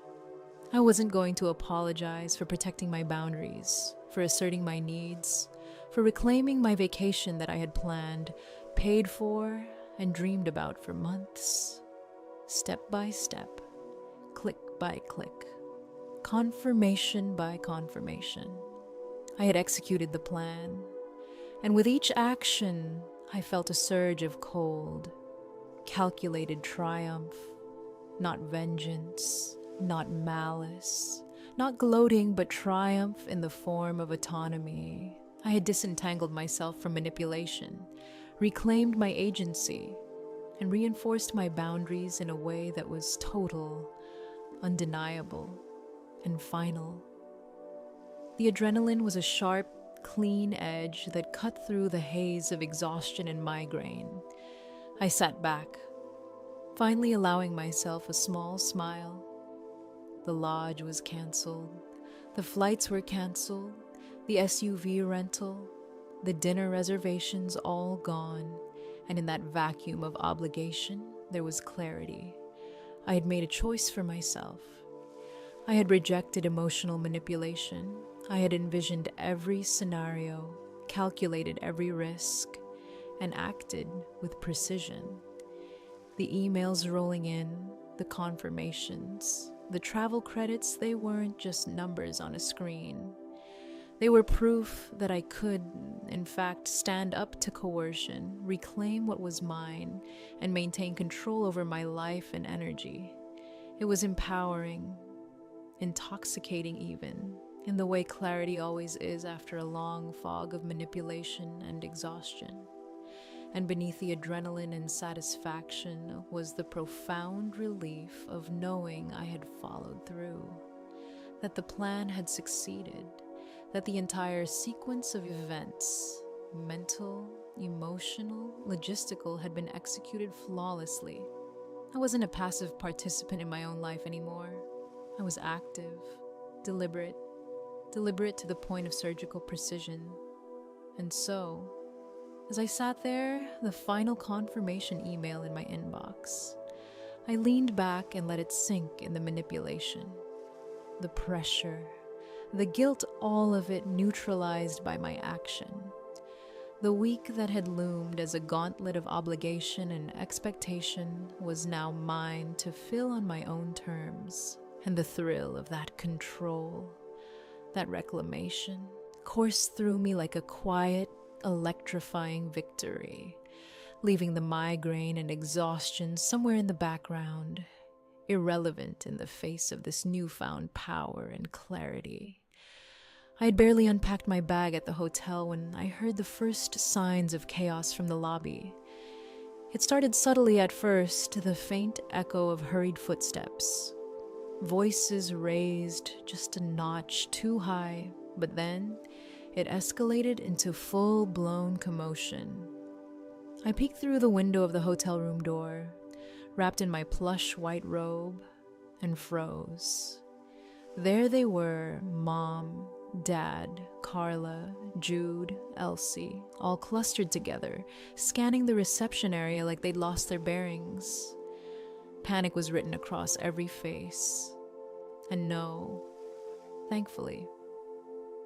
I wasn't going to apologize for protecting my boundaries, for asserting my needs, for reclaiming my vacation that I had planned, paid for, and dreamed about for months. Step by step, click by click, confirmation by confirmation, I had executed the plan, and with each action, I felt a surge of cold, calculated triumph, not vengeance, not malice, not gloating, but triumph in the form of autonomy. I had disentangled myself from manipulation, reclaimed my agency, and reinforced my boundaries in a way that was total, undeniable, and final. The adrenaline was a sharp, clean edge that cut through the haze of exhaustion and migraine. I sat back, finally allowing myself a small smile. The lodge was canceled, the flights were canceled, the SUV rental, the dinner reservations all gone, and in that vacuum of obligation, there was clarity. I had made a choice for myself. I had rejected emotional manipulation. I had envisioned every scenario, calculated every risk, and acted with precision. The emails rolling in, the confirmations, the travel credits, they weren't just numbers on a screen. They were proof that I could, in fact, stand up to coercion, reclaim what was mine, and maintain control over my life and energy. It was empowering, intoxicating even, in the way clarity always is after a long fog of manipulation and exhaustion. And beneath the adrenaline and satisfaction was the profound relief of knowing I had followed through, that the plan had succeeded, that the entire sequence of events, mental, emotional, logistical, had been executed flawlessly. I wasn't a passive participant in my own life anymore. I was active, deliberate to the point of surgical precision. And so, as I sat there, the final confirmation email in my inbox, I leaned back and let it sink in the manipulation, the pressure, the guilt, all of it neutralized by my action. The week that had loomed as a gauntlet of obligation and expectation was now mine to fill on my own terms, and the thrill of that control, that reclamation, coursed through me like a quiet, electrifying victory, leaving the migraine and exhaustion somewhere in the background, irrelevant in the face of this newfound power and clarity. I had barely unpacked my bag at the hotel when I heard the first signs of chaos from the lobby. It started subtly at first, the faint echo of hurried footsteps, voices raised just a notch too high, but then it escalated into full-blown commotion. I peeked through the window of the hotel room door, wrapped in my plush white robe, and froze. There they were, Mom, Dad, Carla, Jude, Elsie, all clustered together, scanning the reception area like they'd lost their bearings. Panic was written across every face. And no, thankfully,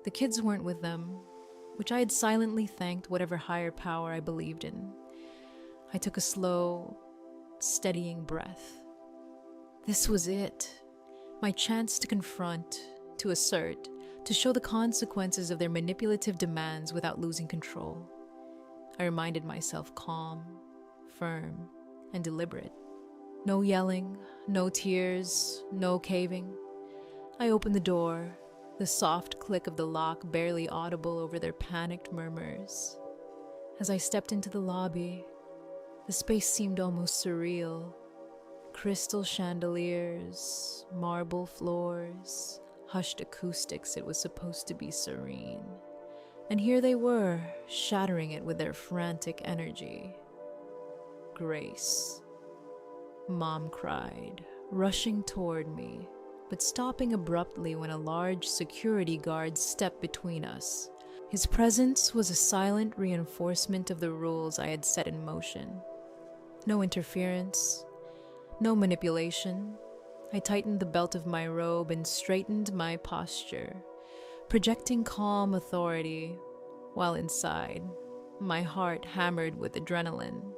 the kids weren't with them, which I had silently thanked whatever higher power I believed in. I took a slow, steadying breath. This was it. My chance to confront, to assert, to show the consequences of their manipulative demands without losing control. I reminded myself calm, firm, and deliberate. No yelling, no tears, no caving. I opened the door, the soft click of the lock barely audible over their panicked murmurs. As I stepped into the lobby, the space seemed almost surreal. Crystal chandeliers, marble floors, hushed acoustics. It was supposed to be serene. And here they were, shattering it with their frantic energy. Grace. Mom cried, rushing toward me, but stopping abruptly when a large security guard stepped between us. His presence was a silent reinforcement of the rules I had set in motion. No interference, no manipulation. I tightened the belt of my robe and straightened my posture, projecting calm authority, while inside, my heart hammered with adrenaline.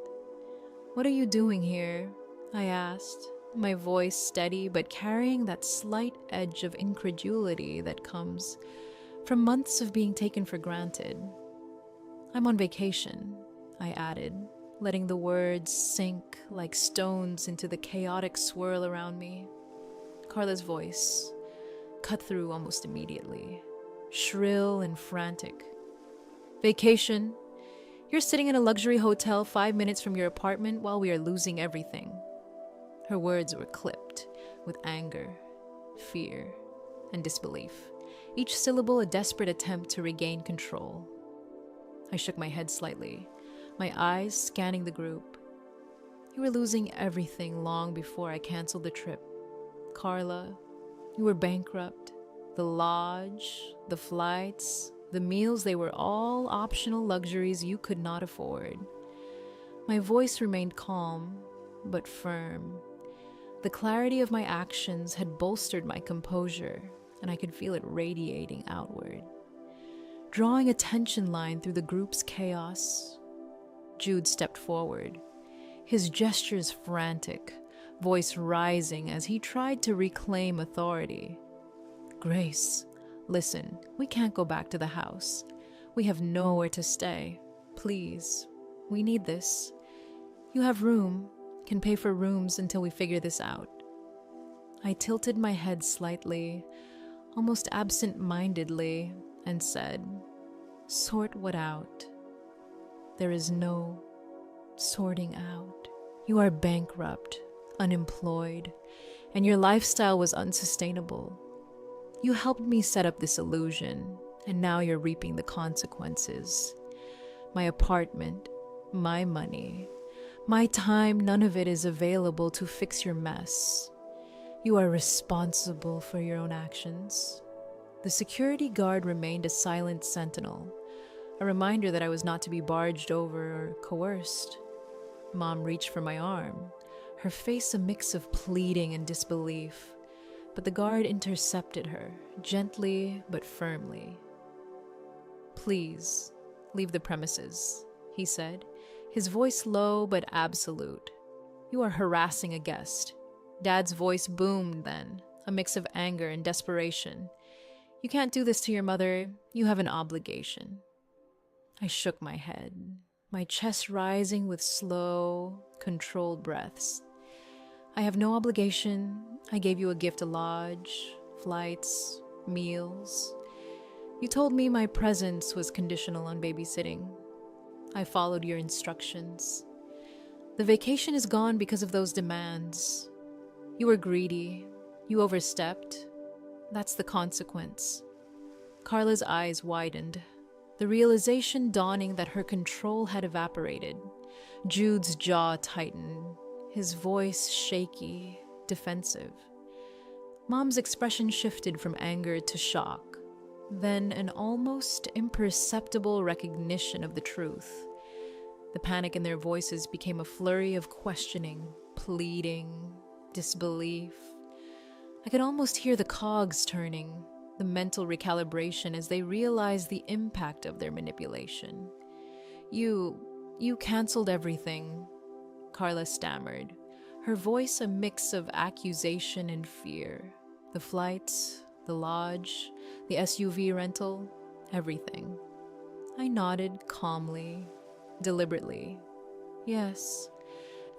"What are you doing here?" I asked, my voice steady but carrying that slight edge of incredulity that comes from months of being taken for granted. "I'm on vacation," I added, letting the words sink like stones into the chaotic swirl around me. Carla's voice cut through almost immediately, shrill and frantic. "Vacation? You're sitting in a luxury hotel 5 minutes from your apartment while we are losing everything." Her words were clipped with anger, fear, and disbelief, each syllable a desperate attempt to regain control. I shook my head slightly, my eyes scanning the group. "You were losing everything long before I canceled the trip. Carla, you were bankrupt. The lodge, the flights, the meals, they were all optional luxuries you could not afford." My voice remained calm, but firm. The clarity of my actions had bolstered my composure, and I could feel it radiating outward, drawing a tension line through the group's chaos. Jude stepped forward, his gestures frantic, voice rising as he tried to reclaim authority. "Grace, listen, we can't go back to the house. We have nowhere to stay. Please, we need this. You have room, can pay for rooms until we figure this out." I tilted my head slightly, almost absent-mindedly, and said, "Sort what out? There is no sorting out. You are bankrupt, unemployed, and your lifestyle was unsustainable. You helped me set up this illusion, and now you're reaping the consequences. My apartment, my money, my time, none of it is available to fix your mess. You are responsible for your own actions." The security guard remained a silent sentinel, a reminder that I was not to be barged over or coerced. Mom reached for my arm, her face a mix of pleading and disbelief, but the guard intercepted her, gently but firmly. "Please, leave the premises," he said, his voice low but absolute. "You are harassing a guest." Dad's voice boomed then, a mix of anger and desperation. "You can't do this to your mother. You have an obligation." I shook my head, my chest rising with slow, controlled breaths. "I have no obligation. I gave you a gift, a lodge, flights, meals. You told me my presence was conditional on babysitting. I followed your instructions. The vacation is gone because of those demands. You were greedy. You overstepped. That's the consequence." Carla's eyes widened, the realization dawning that her control had evaporated. Jude's jaw tightened, his voice shaky, defensive. Mom's expression shifted from anger to shock, then an almost imperceptible recognition of the truth. The panic in their voices became a flurry of questioning, pleading, disbelief. I could almost hear the cogs turning, the mental recalibration as they realized the impact of their manipulation. You canceled everything," Carla stammered, her voice a mix of accusation and fear. "The flights, the lodge, the SUV rental, everything." I nodded calmly, deliberately. "Yes,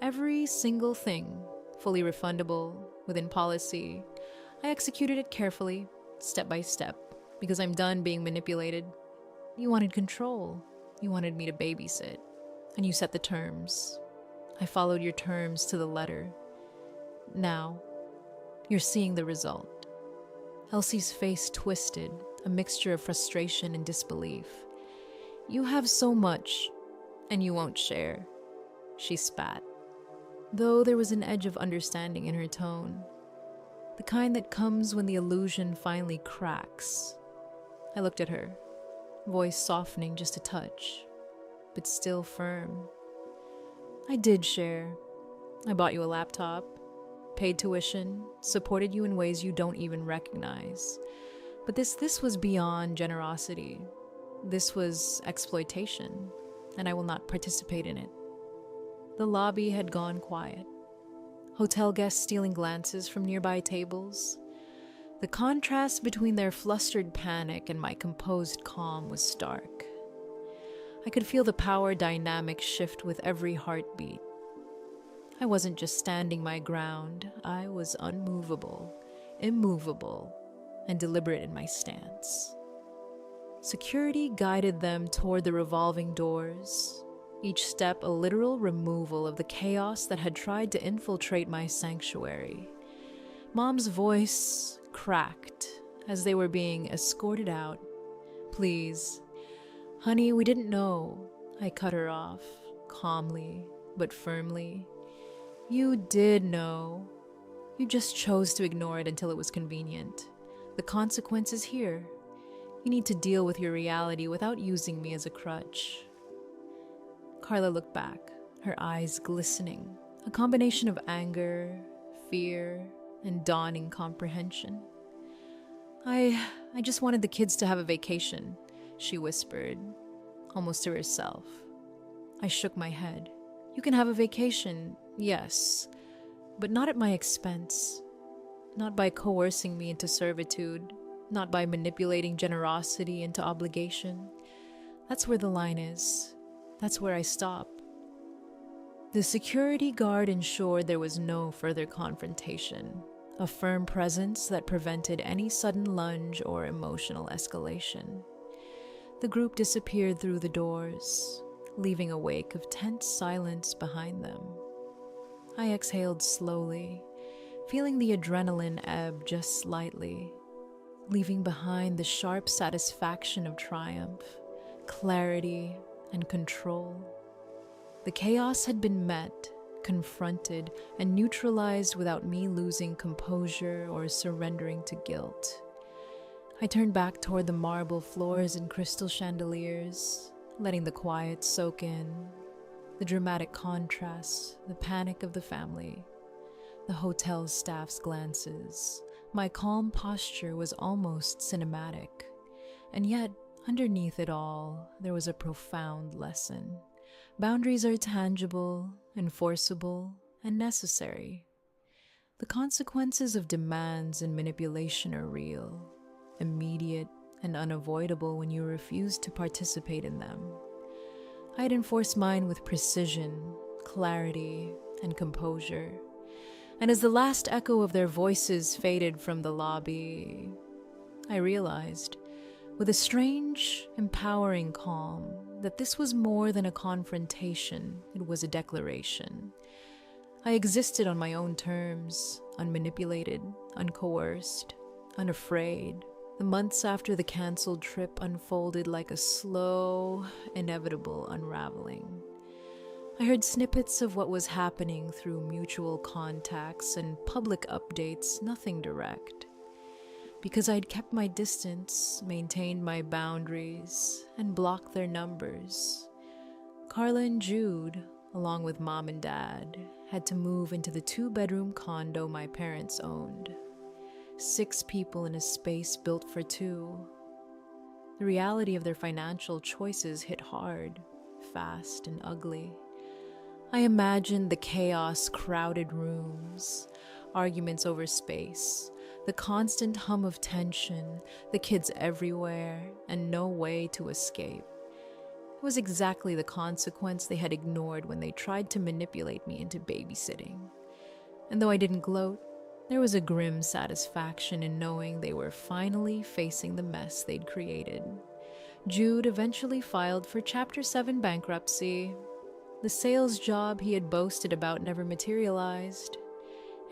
every single thing, fully refundable, within policy. I executed it carefully, step by step, because I'm done being manipulated. You wanted control. You wanted me to babysit. And you set the terms. I followed your terms to the letter. Now, you're seeing the result." Elsie's face twisted, a mixture of frustration and disbelief. "You have so much, and you won't share," she spat, though there was an edge of understanding in her tone. The kind that comes when the illusion finally cracks. I looked at her, voice softening just a touch, but still firm. I did share. I bought you a laptop, paid tuition, supported you in ways you don't even recognize. But this was beyond generosity. This was exploitation, and I will not participate in it. The lobby had gone quiet. Hotel guests stealing glances from nearby tables. The contrast between their flustered panic and my composed calm was stark. I could feel the power dynamic shift with every heartbeat. I wasn't just standing my ground, I was unmovable, immovable, and deliberate in my stance. Security guided them toward the revolving doors, each step a literal removal of the chaos that had tried to infiltrate my sanctuary. Mom's voice cracked as they were being escorted out. "Please, honey, we didn't know." I cut her off, calmly but firmly. "You did know. You just chose to ignore it until it was convenient. The consequence is here. You need to deal with your reality without using me as a crutch." Carla looked back, her eyes glistening, a combination of anger, fear, and dawning comprehension. I just wanted the kids to have a vacation," she whispered, almost to herself. I shook my head. "You can have a vacation, yes, but not at my expense. Not by coercing me into servitude, not by manipulating generosity into obligation. That's where the line is. That's where I stop." The security guard ensured there was no further confrontation, a firm presence that prevented any sudden lunge or emotional escalation. The group disappeared through the doors, leaving a wake of tense silence behind them. I exhaled slowly, feeling the adrenaline ebb just slightly, leaving behind the sharp satisfaction of triumph, clarity, and control. The chaos had been met, confronted, and neutralized without me losing composure or surrendering to guilt. I turned back toward the marble floors and crystal chandeliers, letting the quiet soak in, the dramatic contrast, the panic of the family, the hotel staff's glances. My calm posture was almost cinematic, and yet, underneath it all, there was a profound lesson. Boundaries are tangible, enforceable, and necessary. The consequences of demands and manipulation are real, immediate, and unavoidable when you refuse to participate in them. I had enforced mine with precision, clarity, and composure. And as the last echo of their voices faded from the lobby, I realized, with a strange, empowering calm, that this was more than a confrontation, it was a declaration. I existed on my own terms, unmanipulated, uncoerced, unafraid. The months after the canceled trip unfolded like a slow, inevitable unraveling. I heard snippets of what was happening through mutual contacts and public updates, nothing direct. Because I'd kept my distance, maintained my boundaries, and blocked their numbers, Carla and Jude, along with Mom and Dad, had to move into the 2-bedroom condo my parents owned. 6 people in a space built for 2. The reality of their financial choices hit hard, fast, and ugly. I imagined the chaos, crowded rooms, arguments over space, the constant hum of tension, the kids everywhere, and no way to escape. It was exactly the consequence they had ignored when they tried to manipulate me into babysitting. And though I didn't gloat, there was a grim satisfaction in knowing they were finally facing the mess they'd created. Jude eventually filed for Chapter 7 bankruptcy. The sales job he had boasted about never materialized,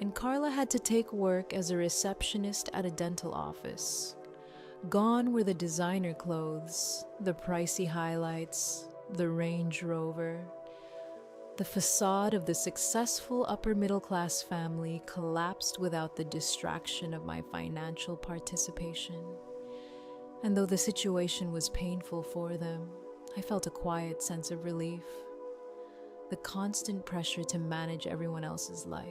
and Carla had to take work as a receptionist at a dental office. Gone were the designer clothes, the pricey highlights, the Range Rover. The facade of the successful upper middle class family collapsed without the distraction of my financial participation. And though the situation was painful for them, I felt a quiet sense of relief. The constant pressure to manage everyone else's life,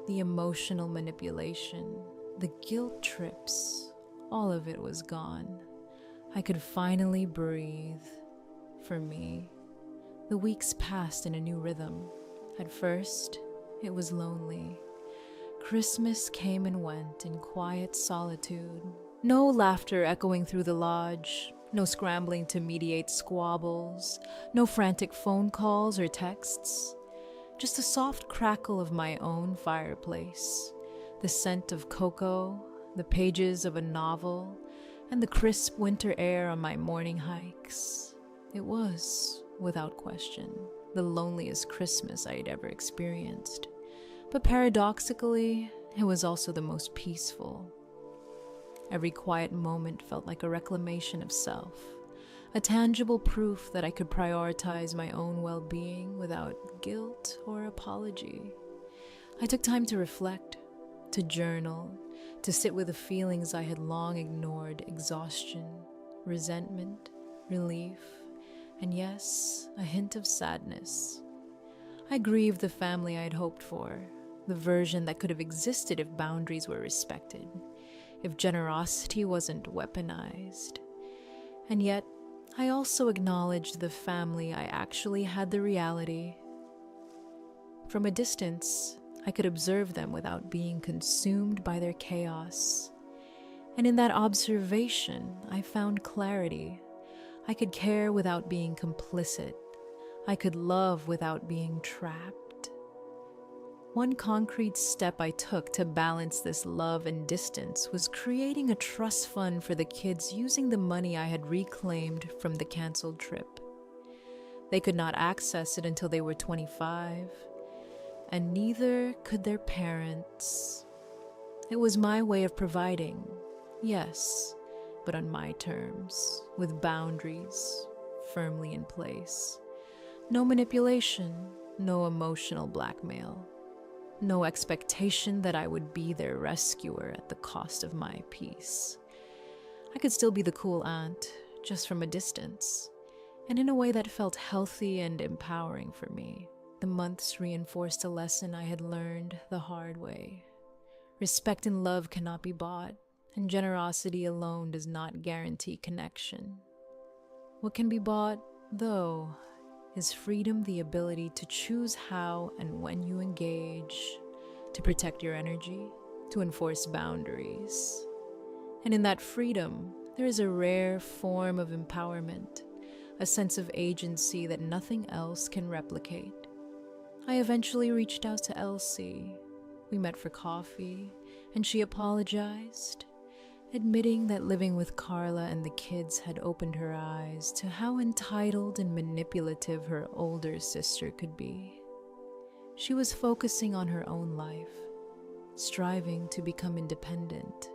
the emotional manipulation, the guilt trips, all of it was gone. I could finally breathe. For me, the weeks passed in a new rhythm. At first, it was lonely. Christmas came and went in quiet solitude. No laughter echoing through the lodge, no scrambling to mediate squabbles, no frantic phone calls or texts. Just the soft crackle of my own fireplace, the scent of cocoa, the pages of a novel, and the crisp winter air on my morning hikes. It was, without question, the loneliest Christmas I had ever experienced. But paradoxically, it was also the most peaceful. Every quiet moment felt like a reclamation of self, a tangible proof that I could prioritize my own well-being without guilt or apology. I took time to reflect, to journal, to sit with the feelings I had long ignored: exhaustion, resentment, relief, and yes, a hint of sadness. I grieved the family I had hoped for, the version that could have existed if boundaries were respected, if generosity wasn't weaponized. And yet, I also acknowledged the family I actually had the reality. From a distance, I could observe them without being consumed by their chaos. And in that observation, I found clarity. I could care without being complicit. I could love without being trapped. One concrete step I took to balance this love and distance was creating a trust fund for the kids using the money I had reclaimed from the canceled trip. They could not access it until they were 25, and neither could their parents. It was my way of providing, yes, but on my terms, with boundaries firmly in place. No manipulation, no emotional blackmail. No expectation that I would be their rescuer at the cost of my peace. I could still be the cool aunt, just from a distance, and in a way that felt healthy and empowering for me. The months reinforced a lesson I had learned the hard way. Respect and love cannot be bought, and generosity alone does not guarantee connection. What can be bought, though, is freedom, the ability to choose how and when you engage, to protect your energy, to enforce boundaries. And in that freedom, there is a rare form of empowerment, a sense of agency that nothing else can replicate. I eventually reached out to Elsie. We met for coffee, and she apologized, admitting that living with Carla and the kids had opened her eyes to how entitled and manipulative her older sister could be. She was focusing on her own life, striving to become independent.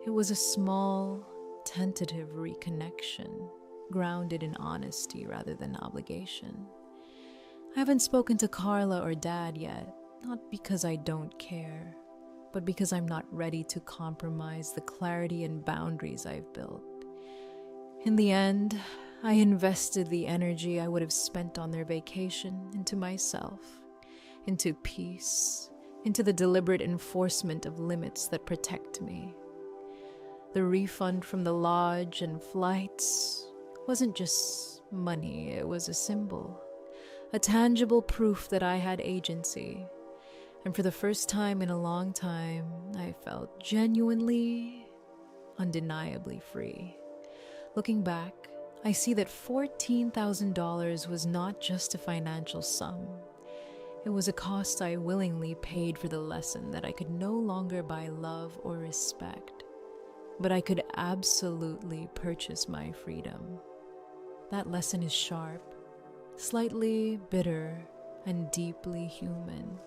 It was a small, tentative reconnection, grounded in honesty rather than obligation. I haven't spoken to Carla or Dad yet, not because I don't care, but because I'm not ready to compromise the clarity and boundaries I've built. In the end, I invested the energy I would have spent on their vacation into myself, into peace, into the deliberate enforcement of limits that protect me. The refund from the lodge and flights wasn't just money, it was a symbol, a tangible proof that I had agency. And for the first time in a long time, I felt genuinely, undeniably free. Looking back, I see that $14,000 was not just a financial sum. It was a cost I willingly paid for the lesson that I could no longer buy love or respect, but I could absolutely purchase my freedom. That lesson is sharp, slightly bitter, and deeply human.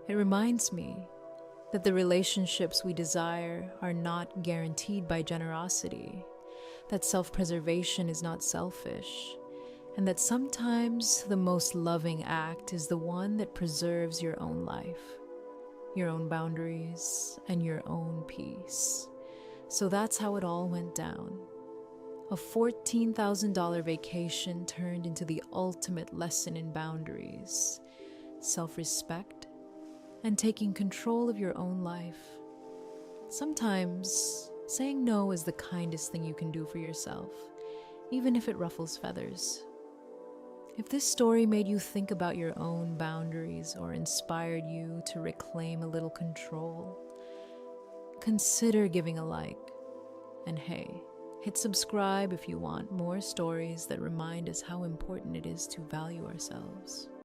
It reminds me that the relationships we desire are not guaranteed by generosity, that self-preservation is not selfish, and that sometimes the most loving act is the one that preserves your own life, your own boundaries, and your own peace. So that's how it all went down. A $14,000 vacation turned into the ultimate lesson in boundaries, self-respect, and taking control of your own life. Sometimes saying no is the kindest thing you can do for yourself, even if it ruffles feathers. If this story made you think about your own boundaries or inspired you to reclaim a little control, consider giving a like. And hey, hit subscribe if you want more stories that remind us how important it is to value ourselves.